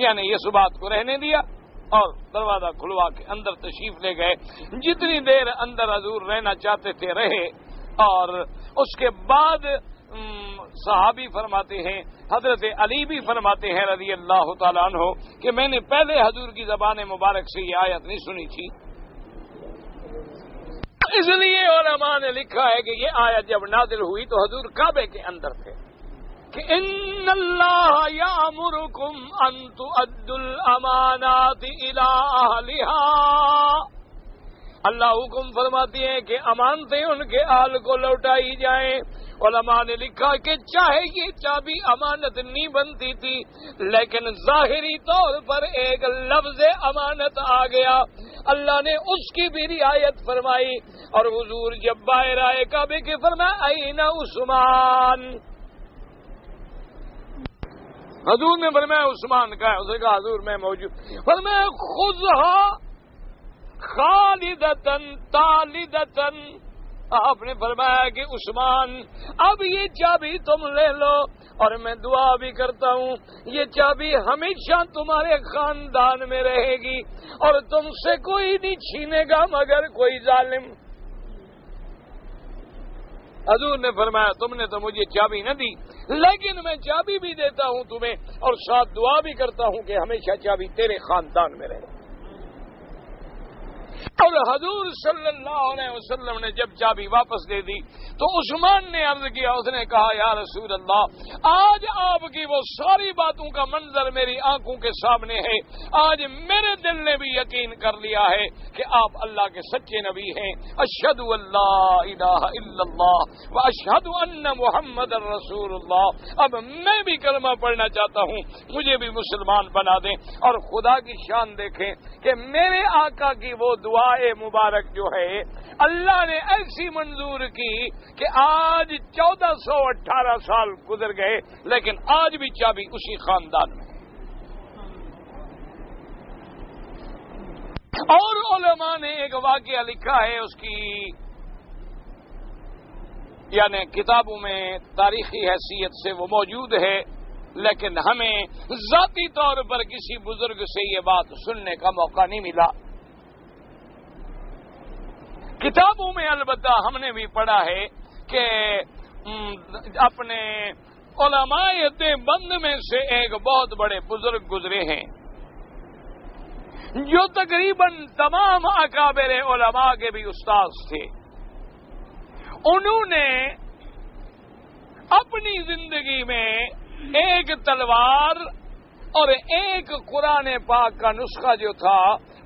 یعنی اس بات کو رہنے دیا اور دروازہ کھلوا کے اندر تشریف لے گئے۔ جتنی دیر اندر حضور رہنا چاہتے تھے رہے، اور اس کے بعد صحابی فرماتے ہیں، حضرت علی بھی فرماتے ہیں رضی اللہ تعالیٰ عنہ کہ میں نے پہلے حضور کی زبان مبارک سے یہ آیت نہیں سنی تھی، اس لیے علماء نے لکھا ہے کہ یہ آیت جب نازل ہوئی تو حضور کعبے کے اندر تھے کہ ان اللہ یامرکم ان تؤدوا الامانات الی اہلها، اللہ حکم فرماتی ہے کہ امانتیں ان کے اہل کو لوٹائی جائیں۔ علماء نے لکھا کہ چاہے یہ چابی امانت نہیں بنتی تھی لیکن ظاہری طور پر ایک لفظ امانت آ گیا، اللہ نے اس کی بھی رعایت فرمائی، اور حضور جب باہر آئے کعبے کے فرمایا این عثمان، حضور نے فرمایا عثمان کا ہے؟ اس نے کہا حضور میں موجود۔ فرمایا خذها خالدتن تالدتن، آپ نے فرمایا کہ عثمان اب یہ چابی تم لے لو، اور میں دعا بھی کرتا ہوں یہ چابی ہمیشہ تمہارے خاندان میں رہے گی اور تم سے کوئی نہیں چھینے گا مگر کوئی ظالم۔ حضور نے فرمایا تم نے تو مجھے چابی نہ دی لیکن میں چابی بھی دیتا ہوں تمہیں، اور ساتھ دعا بھی کرتا ہوں کہ ہمیشہ چابی تیرے خاندان میں رہے۔ اور حضور صلی اللہ علیہ وسلم نے جب چابی واپس دے دی تو عثمان نے عرض کیا، اس نے کہا یا رسول اللہ آج آپ کی وہ ساری باتوں کا منظر میری آنکھوں کے سامنے ہے، آج میرے دل نے بھی یقین کر لیا ہے کہ آپ اللہ کے سچے نبی ہیں، اشہد ان لا الہ الا اللہ و اشہد ان محمد رسول اللہ۔ اب میں بھی کلمہ پڑھنا چاہتا ہوں، مجھے بھی مسلمان بنا دیں۔ اور خدا کی شان دیکھیں کہ میرے آقا کی وہ دعائے مبارک جو ہے اللہ نے ایسی منظور کی کہ آج 1418 سال گزر گئے لیکن آج بھی چابی اسی خاندان میں۔ اور علماء نے ایک واقعہ لکھا ہے، اس کی یعنی کتابوں میں تاریخی حیثیت سے وہ موجود ہے لیکن ہمیں ذاتی طور پر کسی بزرگ سے یہ بات سننے کا موقع نہیں ملا۔ کتابوں میں البتہ ہم نے بھی پڑھا ہے کہ اپنے علماء دیوبند میں سے ایک بہت بڑے بزرگ گزرے ہیں جو تقریباً تمام اکابر علماء کے بھی استاد تھے۔ انہوں نے اپنی زندگی میں ایک تلوار اور ایک قرآن پاک کا نسخہ جو تھا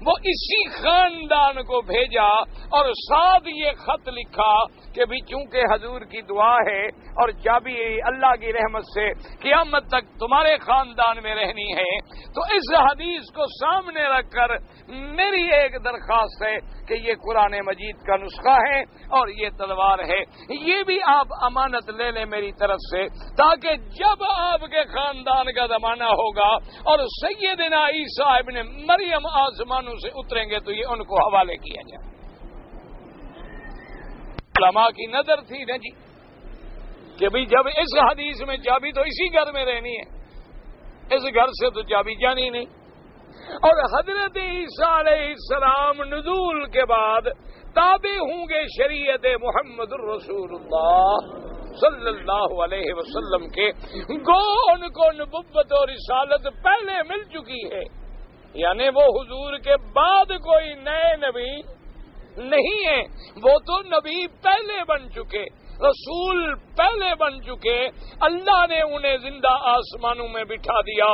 وہ اسی خاندان کو بھیجا اور ساتھ یہ خط لکھا کہ بھی چونکہ حضور کی دعا ہے اور چابی اللہ کی رحمت سے قیامت تک تمہارے خاندان میں رہنی ہے، تو اس حدیث کو سامنے رکھ کر میری ایک درخواست ہے کہ یہ قرآن مجید کا نسخہ ہے اور یہ تلوار ہے، یہ بھی آپ امانت لے لیں میری طرف سے، تاکہ جب آپ کے خاندان کا زمانہ ہوگا اور سیدنا عیسیٰ ابن مریم آسمانوں سے اتریں گے تو یہ ان کو حوالے کیا جائے۔ علماء کی نظر تھی نا جی کہ بھی جب اس حدیث میں چابی تو اسی گھر میں رہنی ہے، اس گھر سے تو چابی جانی نہیں، اور حضرت عیسیٰ علیہ السلام نزول کے بعد تابع ہوں گے شریعت محمد الرسول اللہ صلی اللہ علیہ وسلم کے، گو ان کو نبوت اور رسالت پہلے مل چکی ہے یعنی وہ حضور کے بعد کوئی نئے نبی نہیں ہے، وہ تو نبی پہلے بن چکے، رسول پہلے بن چکے، اللہ نے انہیں زندہ آسمانوں میں بٹھا دیا۔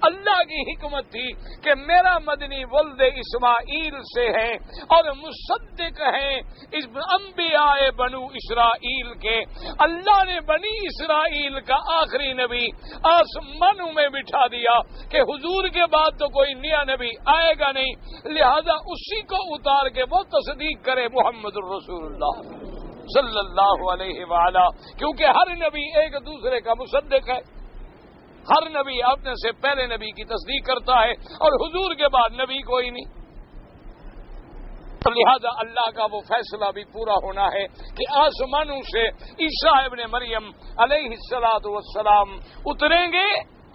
اللہ کی حکمت تھی کہ میرا مدنی ولد اسماعیل سے ہے اور مصدق ہیں اس انبیاء بنو اسرائیل کے۔ اللہ نے بنی اسرائیل کا آخری نبی آسمانوں میں بٹھا دیا کہ حضور کے بعد تو کوئی نیا نبی آئے گا نہیں، لہذا اسی کو اتار کے وہ تصدیق کرے محمد الرسول اللہ صلی اللہ علیہ وآلہ، کیونکہ ہر نبی ایک دوسرے کا مصدق ہے، ہر نبی اپنے سے پہلے نبی کی تصدیق کرتا ہے اور حضور کے بعد نبی کوئی نہیں، تو لہذا اللہ کا وہ فیصلہ بھی پورا ہونا ہے کہ آسمانوں سے عیسیٰ ابن مریم علیہ السلام اتریں گے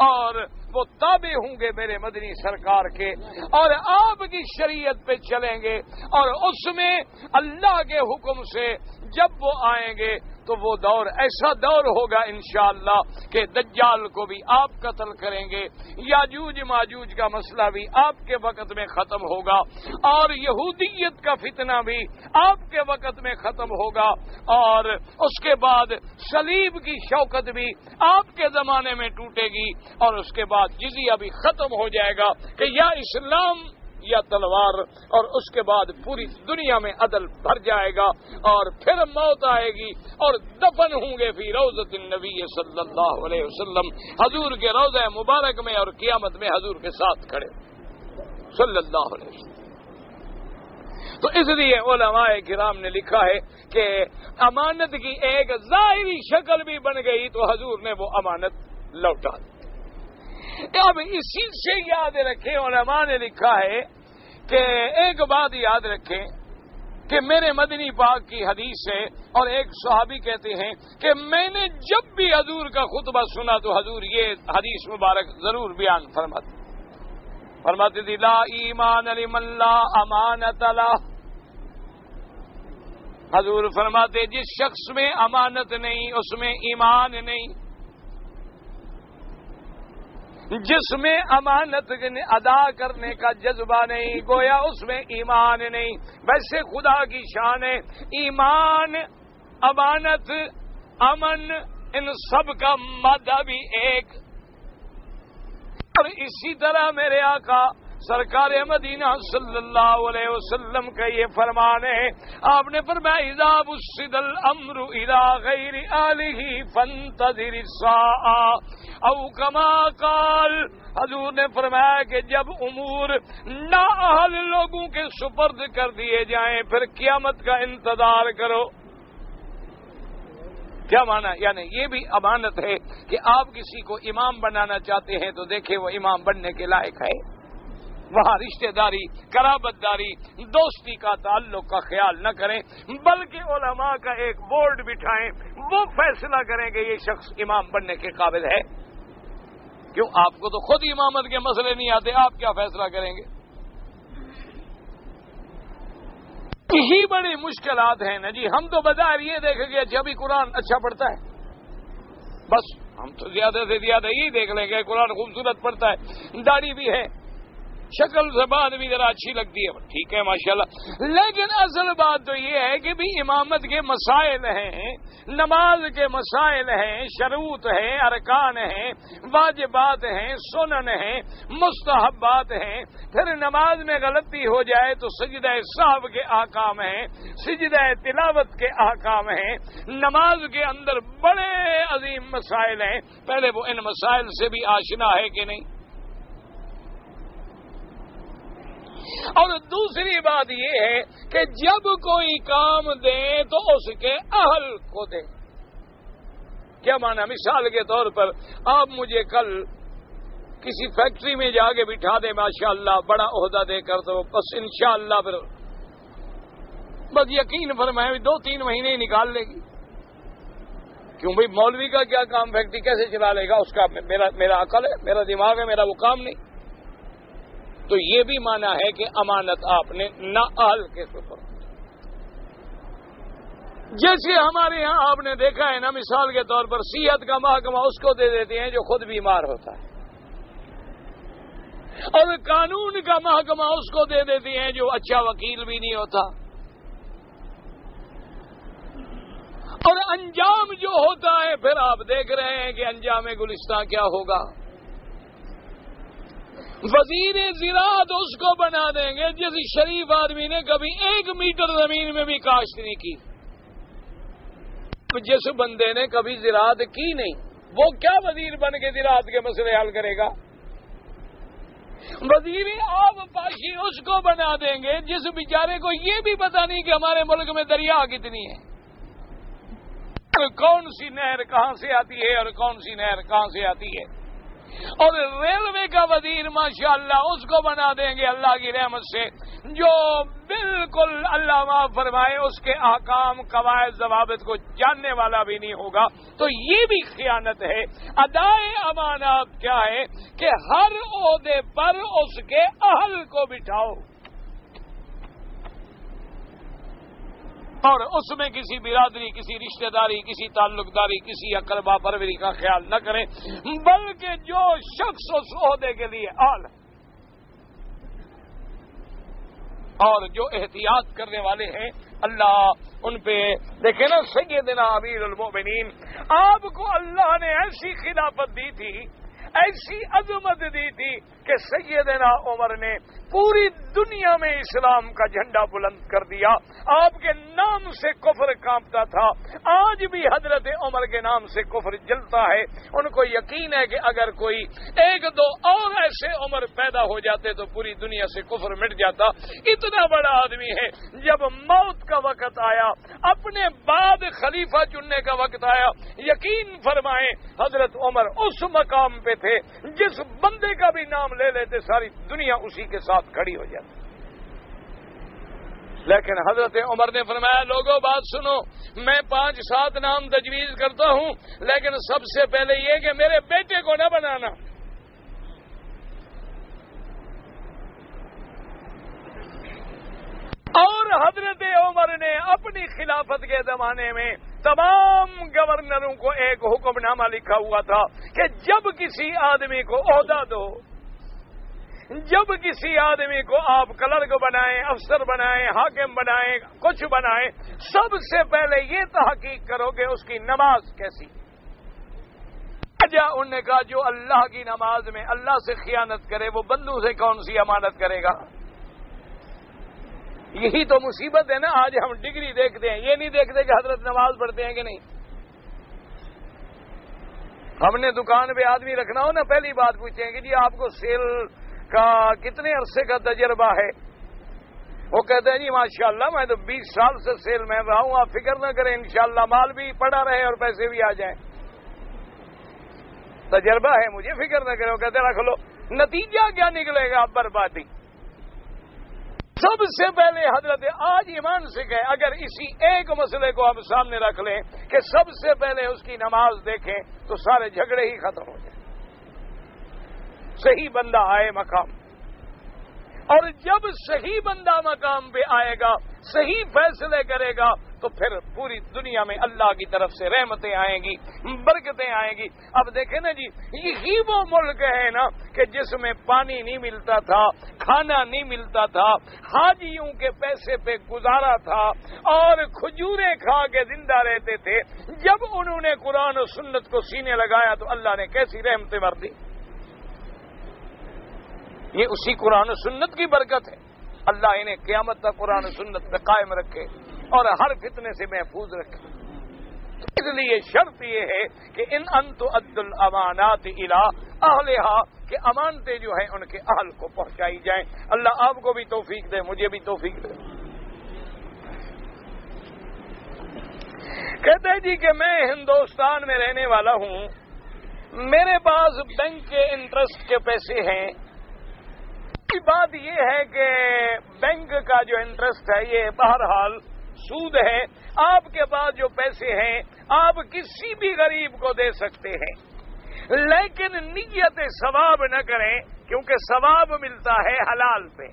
اور وہ تابع ہوں گے میرے مدنی سرکار کے اور آپ کی شریعت پہ چلیں گے، اور اس میں اللہ کے حکم سے جب وہ آئیں گے تو وہ دور ایسا دور ہوگا انشاءاللہ کہ دجال کو بھی آپ قتل کریں گے، یاجوج ماجوج کا مسئلہ بھی آپ کے وقت میں ختم ہوگا، اور یہودیت کا فتنہ بھی آپ کے وقت میں ختم ہوگا، اور اس کے بعد صلیب کی شوکت بھی آپ کے زمانے میں ٹوٹے گی، اور اس کے بعد جزیہ بھی ختم ہو جائے گا کہ یا اسلام یا تلوار، اور اس کے بعد پوری دنیا میں عدل بھر جائے گا، اور پھر موت آئے گی اور دفن ہوں گے فی روضۃ النبی صلی اللہ علیہ وسلم، حضور کے روضہ مبارک میں، اور قیامت میں حضور کے ساتھ کھڑے صلی اللہ علیہ وسلم۔ تو اس لیے علماء کرام نے لکھا ہے کہ امانت کی ایک ظاہری شکل بھی بن گئی تو حضور نے وہ امانت لوٹا دی۔ اب اسی سے یاد رکھیں، علماء نے لکھا ہے کہ ایک بات یاد رکھیں کہ میرے مدنی پاک کی حدیث ہے، اور ایک صحابی کہتے ہیں کہ میں نے جب بھی حضور کا خطبہ سنا تو حضور یہ حدیث مبارک ضرور بیان فرماتے تھی، لا ایمان لمن لا امانت لہ۔ حضور فرماتے جس شخص میں امانت نہیں اس میں ایمان نہیں، جس میں امانت ادا کرنے کا جذبہ نہیں گویا اس میں ایمان نہیں۔ ویسے خدا کی شان ہے، ایمان، امانت، امن، ان سب کا مادہ بھی ایک، اور اسی طرح میرے آقا سرکار مدینہ صلی اللہ علیہ وسلم کا یہ فرمان ہے، آپ نے فرمایا اذا وسد الامر الى غیر آلہ فانتظر الساعہ او کما قال۔ حضور نے فرمایا کہ جب امور نااہل لوگوں کے سپرد کر دیے جائیں پھر قیامت کا انتظار کرو۔ کیا مانا؟ یعنی یہ بھی امانت ہے کہ آپ کسی کو امام بنانا چاہتے ہیں تو دیکھیں وہ امام بننے کے لائق ہے، وہاں رشتہ داری، قرابت داری، دوستی کا تعلق کا خیال نہ کریں، بلکہ علماء کا ایک بورڈ بٹھائیں، وہ فیصلہ کریں کہ یہ شخص امام بننے کے قابل ہے۔ کیوں؟ آپ کو تو خود امامت کے مسئلے نہیں آتے، آپ کیا فیصلہ کریں گے؟ یہی بڑی مشکلات ہیں نا جی۔ ہم تو بظاہر یہ دیکھیں گے جب بھی قرآن اچھا پڑھتا ہے، بس ہم تو زیادہ سے زیادہ یہی دیکھ لیں گے قرآن خوبصورت پڑھتا ہے، داڑھی بھی ہے، شکل زبان بھی ذرا اچھی لگتی ہے، ٹھیک ہے ماشاءاللہ، لیکن اصل بات تو یہ ہے کہ بھی امامت کے مسائل ہیں، نماز کے مسائل ہیں، شروط ہیں، ارکان ہیں، واجبات ہیں، سنن ہیں، مستحبات ہیں، پھر نماز میں غلطی ہو جائے تو سجدہ سہو کے احکام ہیں، سجدہ تلاوت کے احکام ہیں، نماز کے اندر بڑے عظیم مسائل ہیں، پہلے وہ ان مسائل سے بھی آشنا ہے کہ نہیں؟ اور دوسری بات یہ ہے کہ جب کوئی کام دے تو اس کے اہل کو دے۔ کیا مانا؟ مثال کے طور پر آپ مجھے کل کسی فیکٹری میں جا کے بٹھا دیں ماشاءاللہ، بڑا عہدہ دے کر، تو بس انشاءاللہ پھر بس یقین فرمائیں 2-3 مہینے ہی نکال لے گی۔ کیوں بھائی؟ مولوی کا کیا کام فیکٹری کیسے چلا لے گا؟ اس کا میرا عقل ہے، میرا دماغ ہے، میرا وہ کام نہیں۔ تو یہ بھی مانا ہے کہ امانت آپ نے نااہل کے سپرد۔ جیسے ہمارے یہاں آپ نے دیکھا ہے نا، مثال کے طور پر صحت کا محکمہ اس کو دے دیتے ہیں جو خود بیمار ہوتا ہے، اور قانون کا محکمہ اس کو دے دیتی ہیں جو اچھا وکیل بھی نہیں ہوتا، اور انجام جو ہوتا ہے پھر آپ دیکھ رہے ہیں کہ انجام گلستان کیا ہوگا۔ وزیر زراعت اس کو بنا دیں گے جس شریف آدمی نے کبھی 1 میٹر زمین میں بھی کاشت نہیں کی، جس بندے نے کبھی زراعت کی نہیں، وہ کیا وزیر بن کے زراعت کے مسئلے حل کرے گا؟ وزیر آب پاشی اس کو بنا دیں گے جس بیچارے کو یہ بھی پتا نہیں کہ ہمارے ملک میں دریا کتنی ہے، کون سی نہر کہاں سے آتی ہے اور کون سی نہر کہاں سے آتی ہے۔ اور ریلوے کا وزیر ماشاءاللہ اس کو بنا دیں گے اللہ کی رحمت سے جو بالکل اللہ معاف فرمائے اس کے احکام قواعد ضوابط کو جاننے والا بھی نہیں ہوگا۔ تو یہ بھی خیانت ہے۔ ادائے امانات کیا ہے کہ ہر عہدے پر اس کے اہل کو بٹھاؤ اور اس میں کسی برادری، کسی رشتہ داری، کسی تعلق داری، کسی اقربا پروری کا خیال نہ کریں، بلکہ جو شخص اس عہدے کے لیے اہل اور جو احتیاط کرنے والے ہیں اللہ ان پہ دیکھیں نا۔ سیدنا امیر المومنین آپ کو اللہ نے ایسی خلافت دی تھی، ایسی عظمت دی تھی کہ سیدنا عمر نے پوری دنیا میں اسلام کا جھنڈا بلند کر دیا۔ آپ کے نام سے کفر کانپتا تھا، آج بھی حضرت عمر کے نام سے کفر جلتا ہے۔ ان کو یقین ہے کہ اگر کوئی 1-2 اور ایسے عمر پیدا ہو جاتے تو پوری دنیا سے کفر مٹ جاتا۔ اتنا بڑا آدمی ہے، جب موت کا وقت آیا، اپنے بعد خلیفہ چننے کا وقت آیا، یقین فرمائیں حضرت عمر اس مقام پہ تھے جس بندے کا بھی نام لے لیتے ساری دنیا اسی کے ساتھ کھڑی ہو جاتی۔ لیکن حضرت عمر نے فرمایا لوگوں بات سنو، میں 5-7 نام تجویز کرتا ہوں، لیکن سب سے پہلے یہ کہ میرے بیٹے کو نہ بنانا۔ اور حضرت عمر نے اپنی خلافت کے زمانے میں تمام گورنروں کو ایک حکم نامہ لکھا ہوا تھا کہ جب کسی آدمی کو عہدہ دو، جب کسی آدمی کو آپ کلرک بنائیں، افسر بنائیں، حاکم بنائیں، کچھ بنائیں، سب سے پہلے یہ تحقیق کرو کہ اس کی نماز کیسی۔ انہوں نے کہا جو اللہ کی نماز میں اللہ سے خیانت کرے وہ بندوں سے کون سی امانت کرے گا؟ یہی تو مصیبت ہے نا۔ آج ہم ڈگری دیکھتے ہیں، یہ نہیں دیکھتے کہ حضرت نماز پڑھتے ہیں کہ نہیں۔ ہم نے دکان پہ آدمی رکھنا ہو نا، پہلی بات پوچھیں کہ جی آپ کو سیل کا کتنے عرصے کا تجربہ ہے؟ وہ کہتے ہیں جی ماشاءاللہ میں تو 20 سال سے سیل میں رہا ہوں، آپ فکر نہ کریں انشاءاللہ مال بھی پڑا رہے اور پیسے بھی آ جائیں، تجربہ ہے مجھے، فکر نہ کریں۔ وہ کہتے رکھ لو، نتیجہ کیا نکلے گا؟ بربادی۔ سب سے پہلے حضرت آج ایمان سے کہے، اگر اسی ایک مسئلے کو ہم سامنے رکھ لیں کہ سب سے پہلے اس کی نماز دیکھیں تو سارے جھگڑے ہی ختم ہو جائیں۔ صحیح بندہ آئے مقام، اور جب صحیح بندہ مقام پہ آئے گا، صحیح فیصلے کرے گا تو پھر پوری دنیا میں اللہ کی طرف سے رحمتیں آئیں گی، برکتیں آئیں گی۔ اب دیکھیں نا جی، یہی وہ ملک ہے نا کہ جس میں پانی نہیں ملتا تھا، کھانا نہیں ملتا تھا، حاجیوں کے پیسے پہ گزارا تھا اور کھجوریں کھا کے زندہ رہتے تھے۔ جب انہوں نے قرآن و سنت کو سینے لگایا تو اللہ نے کیسی رحمتیں بھر دی۔ یہ اسی قرآن و سنت کی برکت ہے۔ اللہ انہیں قیامت تک قرآن و سنت پہ قائم رکھے اور ہر فتنے سے محفوظ رکھے۔ اس لیے شرط یہ ہے کہ ان تؤدوا الامانات الی اہلھا، کہ امانتیں جو ہیں ان کے اہل کو پہنچائی جائیں۔ اللہ آپ کو بھی توفیق دے، مجھے بھی توفیق دے۔ کہتے ہیں جی کہ میں ہندوستان میں رہنے والا ہوں، میرے پاس بینک کے انٹرسٹ کے پیسے ہیں۔ بات یہ ہے کہ بینک کا جو انٹرسٹ ہے یہ بہرحال سود ہے۔ آپ کے پاس جو پیسے ہیں آپ کسی بھی غریب کو دے سکتے ہیں، لیکن نیت ثواب نہ کریں، کیونکہ ثواب ملتا ہے حلال پہ۔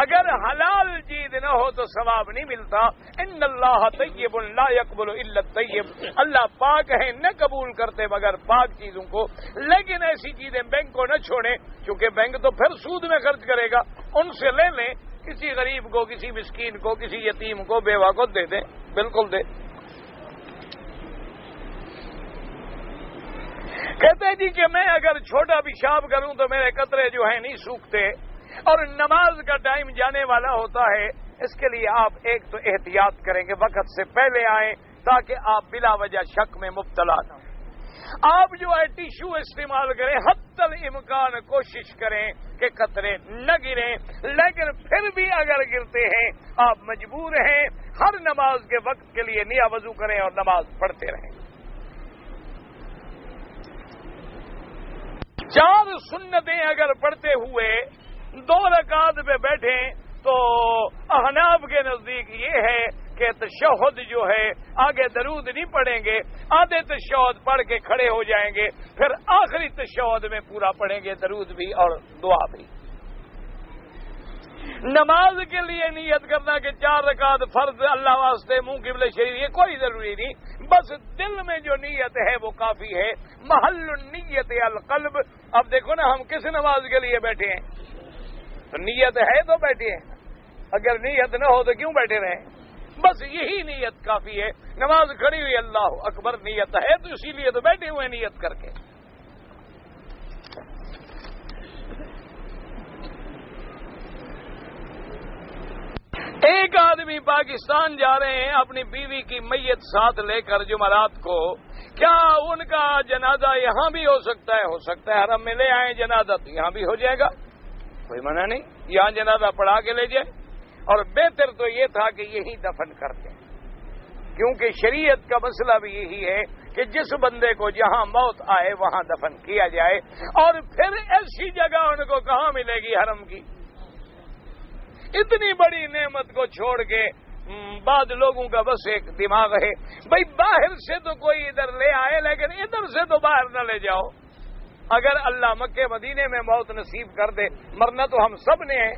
اگر حلال چیز نہ ہو تو ثواب نہیں ملتا. ان اللہ طیب لا یقبل الا الطیب، اللہ پاک ہے نہ قبول کرتے مگر پاک چیزوں کو. لیکن ایسی چیزیں بینک کو نہ چھوڑیں، چونکہ بینک تو پھر سود میں خرچ کرے گا. ان سے لے لیں، کسی غریب کو، کسی مسکین کو، کسی یتیم کو، بیوہ کو دے دیں، بالکل دے. کہتے ہیں جی کہ میں اگر چھوٹا پیشاب کروں تو میرے قطرے جو ہیں نہیں سوکھتے، اور نماز کا ٹائم جانے والا ہوتا ہے. اس کے لیے آپ ایک تو احتیاط کریں کہ وقت سے پہلے آئیں تاکہ آپ بلا وجہ شک میں مبتلا نہ ہوں. آپ جو ہے ٹیشو استعمال کریں، حتی الامکان کوشش کریں کہ قطرے نہ گریں. لیکن پھر بھی اگر گرتے ہیں آپ مجبور ہیں ہر نماز کے وقت کے لیے نیا وضو کریں اور نماز پڑھتے رہیں. 4 سنتیں اگر پڑھتے ہوئے 2 رکعت پہ بیٹھیں تو احناف کے نزدیک یہ ہے کہ تشہد جو ہے آگے درود نہیں پڑھیں گے، آدھے تشہد پڑھ کے کھڑے ہو جائیں گے، پھر آخری تشہد میں پورا پڑھیں گے درود بھی اور دعا بھی. نماز کے لیے نیت کرنا کہ 4 رکعت فرض اللہ واسطے منہ قبلہ شریف، یہ کوئی ضروری نہیں، بس دل میں جو نیت ہے وہ کافی ہے. محل النیت القلب. اب دیکھو نا ہم کس نماز کے لیے بیٹھے ہیں، تو نیت ہے تو بیٹھے ہیں، اگر نیت نہ ہو تو کیوں بیٹھے رہیں. بس یہی نیت کافی ہے. نماز کھڑی ہوئی اللہ اکبر نیت ہے تو اسی لیے تو بیٹھے ہوئے نیت کر کے. ایک آدمی پاکستان جا رہے ہیں اپنی بیوی کی میت ساتھ لے کر جمعرات کو، کیا ان کا جنازہ یہاں بھی ہو سکتا ہے؟ ہو سکتا ہے. حرم میں لے آئیں جنازہ تو یہاں بھی ہو جائے گا، کوئی منع نہیں. یہاں جنازہ پڑھا کے لے جائیں، اور بہتر تو یہ تھا کہ یہی دفن کر دیں، کیونکہ شریعت کا مسئلہ بھی یہی ہے کہ جس بندے کو جہاں موت آئے وہاں دفن کیا جائے. اور پھر ایسی جگہ ان کو کہاں ملے گی حرم کی؟ اتنی بڑی نعمت کو چھوڑ کے بعض لوگوں کا بس ایک دماغ ہے بھائی باہر سے تو کوئی ادھر لے آئے لیکن ادھر سے تو باہر نہ لے جاؤ. اگر اللہ مکے مدینے میں موت نصیب کر دے، مرنا تو ہم سب نے ہے،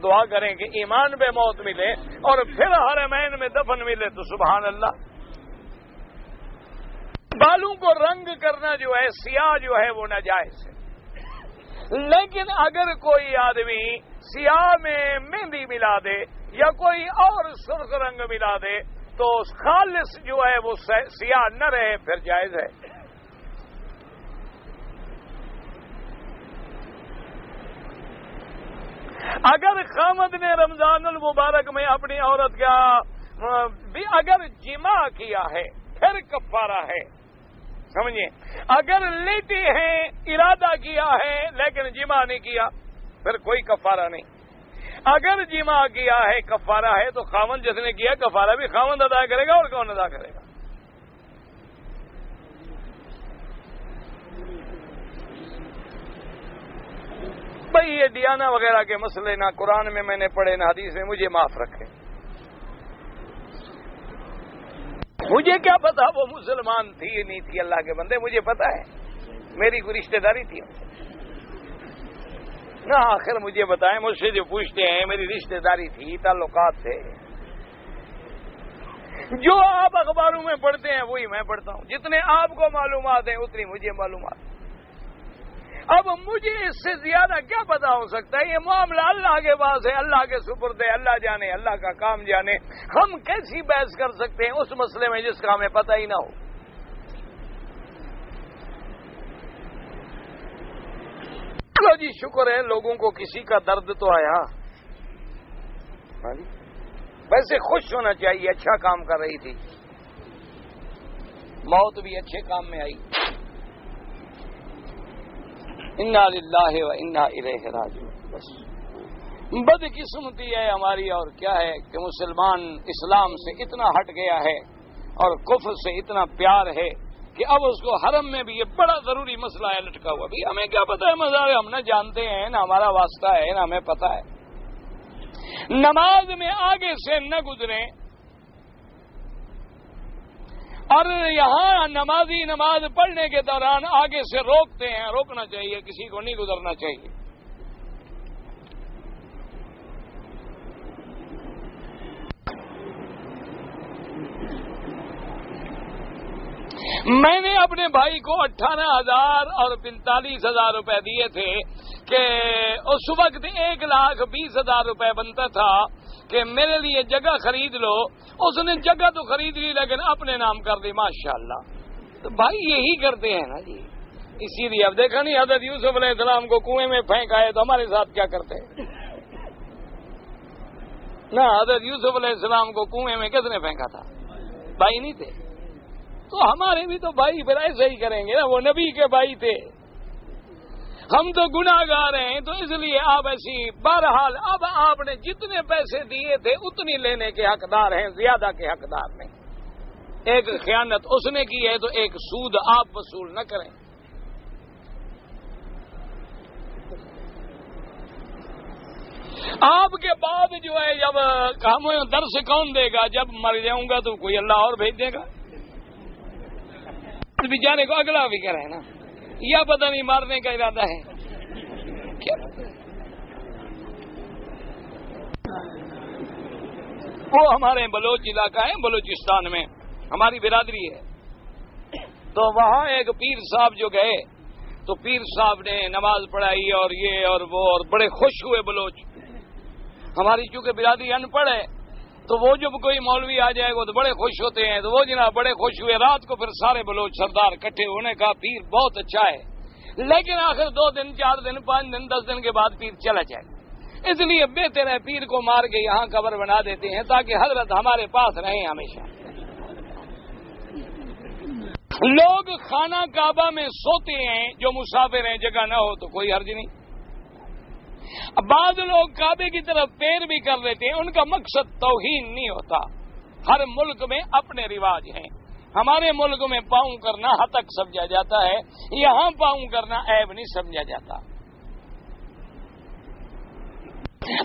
دعا کریں کہ ایمان پہ موت ملے اور پھر حرمین میں دفن ملے تو سبحان اللہ. بالوں کو رنگ کرنا جو ہے، سیاہ جو ہے وہ ناجائز ہے. لیکن اگر کوئی آدمی سیاہ میں مہندی ملا دے یا کوئی اور سرخ رنگ ملا دے تو خالص جو ہے وہ سیاہ نہ رہے پھر جائز ہے. اگر خامد نے رمضان المبارک میں اپنی عورت کا اگر جمع کیا ہے پھر کفارہ ہے، سمجھیں. اگر لیٹے ہیں ارادہ کیا ہے لیکن جمع نہیں کیا پھر کوئی کفارہ نہیں. اگر جمع کیا ہے کفارہ ہے تو خاوند جس نے کیا کفارہ بھی خاوند ادا کرے گا، اور کون ادا کرے گا؟ بھائی یہ ڈیانا وغیرہ کے مسئلے نہ قرآن میں نے پڑھے نہ حدیث میں، مجھے معاف رکھے. مجھے کیا پتا وہ مسلمان تھی یا نہیں تھی، اللہ کے بندے مجھے پتا ہے، میری کوئی رشتہ داری تھی نہ. آخر مجھے بتائیں، مجھ سے جو پوچھتے ہیں میری رشتہ داری تھی، تعلقات تھے. جو آپ اخباروں میں پڑھتے ہیں وہی میں پڑھتا ہوں، جتنے آپ کو معلومات ہیں اتنی مجھے معلومات. اب مجھے اس سے زیادہ کیا پتا ہو سکتا ہے؟ یہ معاملہ اللہ کے پاس ہے، اللہ کے سپرد ہے، اللہ جانے، اللہ کا کام جانے. ہم کیسی بحث کر سکتے ہیں اس مسئلے میں جس کا ہمیں پتہ ہی نہ ہو؟ چلو جی شکر ہے لوگوں کو کسی کا درد تو آیا. ویسے خوش ہونا چاہیے، اچھا کام کر رہی تھی، موت بھی اچھے کام میں آئی. انا للہ و انا الیہ راجعون. بس بدقسمتی ہے ہماری، اور کیا ہے کہ مسلمان اسلام سے اتنا ہٹ گیا ہے اور کفر سے اتنا پیار ہے کہ اب اس کو حرم میں بھی یہ بڑا ضروری مسئلہ ہے لٹکا ہوا. بھی ہمیں کیا پتا ہے مزار، ہم نہ جانتے ہیں، نہ ہمارا واسطہ ہے، نہ ہمیں پتا ہے. نماز میں آگے سے نہ گزریں، اور یہاں نمازی نماز پڑھنے کے دوران آگے سے روکتے ہیں، روکنا چاہیے، کسی کو نہیں گزرنا چاہیے. میں نے اپنے بھائی کو 18,000 اور 45,000 روپے دیے تھے کہ اس وقت 1,20,000 روپے بنتا تھا کہ میرے لیے جگہ خرید لو. اس نے جگہ تو خرید لی لیکن اپنے نام کر دی. ماشاءاللہ. تو بھائی یہی کرتے ہیں نا جی. اسی لیے اب دیکھا نہیں حضرت یوسف علیہ السلام کو کنویں میں پھینک آئے تو ہمارے ساتھ کیا کرتے ہیں نا. حضرت یوسف علیہ السلام کو کنویں میں کس نے پھینکا تھا؟ بھائی نہیں تھے. تو ہمارے بھی تو بھائی پھر ایسے ہی کریں گے نا. وہ نبی کے بھائی تھے. ہم تو گناہ گار ہیں. تو اس لیے آپ ایسی بہرحال اب آپ نے جتنے پیسے دیے تھے اتنی لینے کے حقدار ہیں, زیادہ کے حقدار نہیں. ایک خیانت اس نے کی ہے تو ایک سود آپ وصول نہ کریں. آپ کے بعد جو ہے جب ہمیں درس کون دے گا؟ جب مر جاؤں گا تو کوئی اللہ اور بھیج دے گا. بیچارے کو اگلا بھی کرے نا, یا پتہ نہیں مارنے کا ارادہ ہے کیا. وہ ہمارے بلوچ علاقہ ہے, بلوچستان میں ہماری برادری ہے. تو وہاں ایک پیر صاحب جو گئے تو پیر صاحب نے نماز پڑھائی اور یہ اور وہ, اور بڑے خوش ہوئے بلوچ. ہماری چونکہ برادری ان پڑھ ہے تو وہ جب کوئی مولوی آ جائے گا تو بڑے خوش ہوتے ہیں. تو وہ جناب بڑے خوش ہوئے. رات کو پھر سارے بلوچ سردار اکٹھے ہونے کا پیر بہت اچھا ہے, لیکن آخر 2 دن 4 دن 5 دن 10 دن کے بعد پیر چلا جائے. اس لیے بہتر ہے پیر کو مار کے یہاں قبر بنا دیتے ہیں تاکہ حضرت ہمارے پاس رہیں ہمیشہ. لوگ خانہ کعبہ میں سوتے ہیں جو مسافر ہیں, جگہ نہ ہو تو کوئی حرج نہیں. بعض لوگ کعبے کی طرف پیر بھی کر لیتے ہیں. ان کا مقصد توہین نہیں ہوتا. ہر ملک میں اپنے رواج ہیں. ہمارے ملک میں پاؤں کرنا ہتک سمجھا جاتا ہے, یہاں پاؤں کرنا عیب نہیں سمجھا جاتا.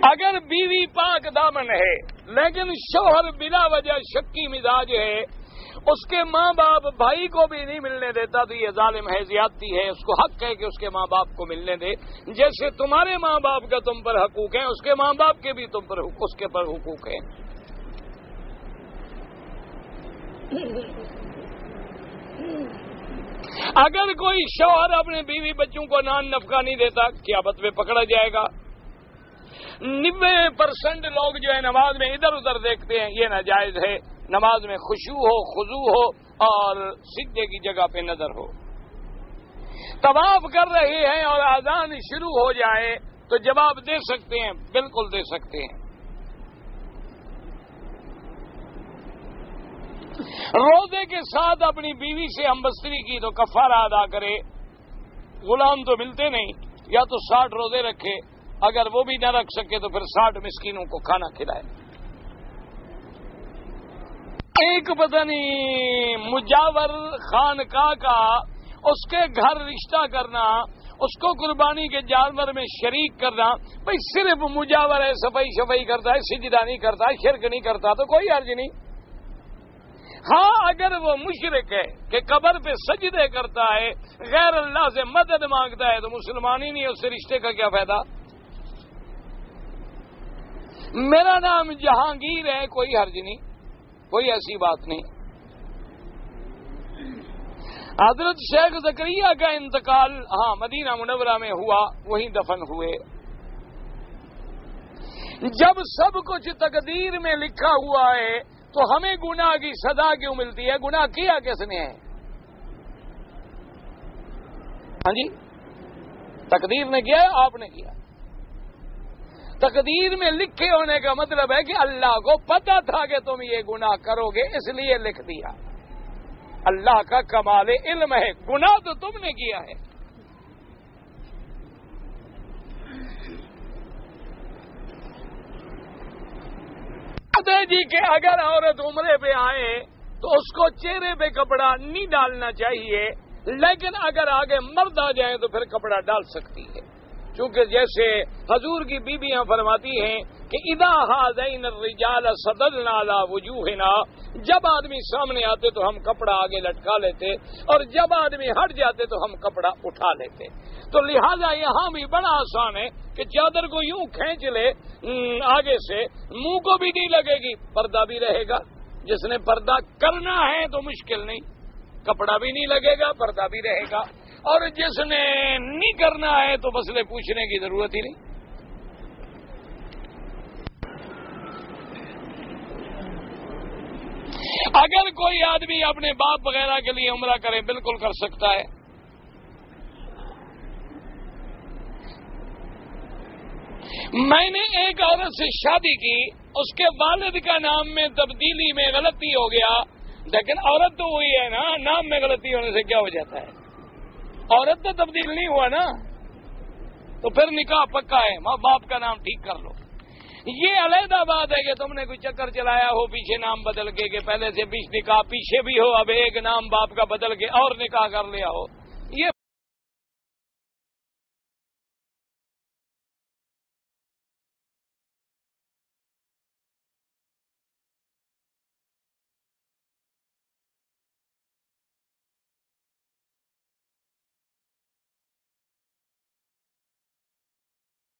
اگر بیوی پاک دامن ہے لیکن شوہر بلا وجہ شکی مزاج ہے, اس کے ماں باپ بھائی کو بھی نہیں ملنے دیتا تو یہ ظالم ہے, زیادتی ہے. اس کو حق ہے کہ اس کے ماں باپ کو ملنے دے. جیسے تمہارے ماں باپ کا تم پر حقوق ہیں, اس کے ماں باپ کے بھی تم پر اس کے پر حقوق ہیں. اگر کوئی شوہر اپنے بیوی بچوں کو نان نفقہ نہیں دیتا قیامت میں پکڑا جائے گا. 90% لوگ جو ہے نماز میں ادھر ادھر دیکھتے ہیں, یہ ناجائز ہے. نماز میں خشوع ہو, خضوع ہو اور سجدے کی جگہ پہ نظر ہو. طواف کر رہے ہیں اور اذان شروع ہو جائے تو جواب دے سکتے ہیں, بالکل دے سکتے ہیں. روزے کے ساتھ اپنی بیوی سے ہمبستری کی تو کفارہ ادا کرے. غلام تو ملتے نہیں, یا تو 60 روزے رکھے, اگر وہ بھی نہ رکھ سکے تو پھر 60 مسکینوں کو کھانا کھلائے. ایک پتہ نہیں مجاور خانقاہ کا اس کے گھر رشتہ کرنا, اس کو قربانی کے جانور میں شریک کرنا. بھائی صرف مجاور ہے, صفائی شفائی کرتا ہے, سجدہ نہیں کرتا, شرک نہیں کرتا تو کوئی حرج نہیں. ہاں اگر وہ مشرک ہے کہ قبر پہ سجدے کرتا ہے, غیر اللہ سے مدد مانگتا ہے تو مسلمان ہی نہیں ہے, اس سے رشتے کا کیا فائدہ. میرا نام جہانگیر ہے, کوئی حرج نہیں, کوئی ایسی بات نہیں. حضرت شیخ زکریا کا انتقال مدینہ منورہ میں ہوا, وہیں دفن ہوئے. جب سب کچھ تقدیر میں لکھا ہوا ہے تو ہمیں گناہ کی سزا کیوں ملتی ہے؟ گناہ کیا کس نے ہے؟ ہاں جی, تقدیر نے کیا ہے, آپ نے کیا. تقدیر میں لکھے ہونے کا مطلب ہے کہ اللہ کو پتہ تھا کہ تم یہ گناہ کرو گے, اس لیے لکھ دیا. اللہ کا کمال علم ہے, گناہ تو تم نے کیا ہے. جی کہ اگر عورت عمرے پہ آئے تو اس کو چہرے پہ کپڑا نہیں ڈالنا چاہیے, لیکن اگر آگے مرد آ جائیں تو پھر کپڑا ڈال سکتی ہے. چونکہ جیسے حضور کی بیویاں فرماتی ہیں کہ اذا هذین الرجال صدلنا علی وجوہنا, جب آدمی سامنے آتے تو ہم کپڑا آگے لٹکا لیتے, اور جب آدمی ہٹ جاتے تو ہم کپڑا اٹھا لیتے. تو لہذا یہاں بھی بڑا آسان ہے کہ چادر کو یوں کھینچ لے آگے سے, منہ کو بھی نہیں لگے گی, پردہ بھی رہے گا. جس نے پردہ کرنا ہے تو مشکل نہیں, کپڑا بھی نہیں لگے گا، پردہ بھی رہے گا، اور جس نے نہیں کرنا ہے تو مسئلے پوچھنے کی ضرورت ہی نہیں۔ اگر کوئی آدمی اپنے باپ وغیرہ کے لیے عمرہ کرے بالکل کر سکتا ہے۔ میں نے ایک عورت سے شادی کی، اس کے والد کا نام میں تبدیلی میں غلطی ہو گیا، لیکن عورت تو وہی ہے نا، نام میں غلطی ہونے سے کیا ہو جاتا ہے؟ عورت تو تبدیل نہیں ہوا نا، تو پھر نکاح پکا ہے، ماں باپ کا نام ٹھیک کر لو۔ یہ علیحدہ بات ہے کہ تم نے کوئی چکر چلایا ہو پیچھے نام بدل کے، کہ پہلے سے 20 نکاح پیچھے بھی ہو، اب ایک نام باپ کا بدل کے اور نکاح کر لیا ہو،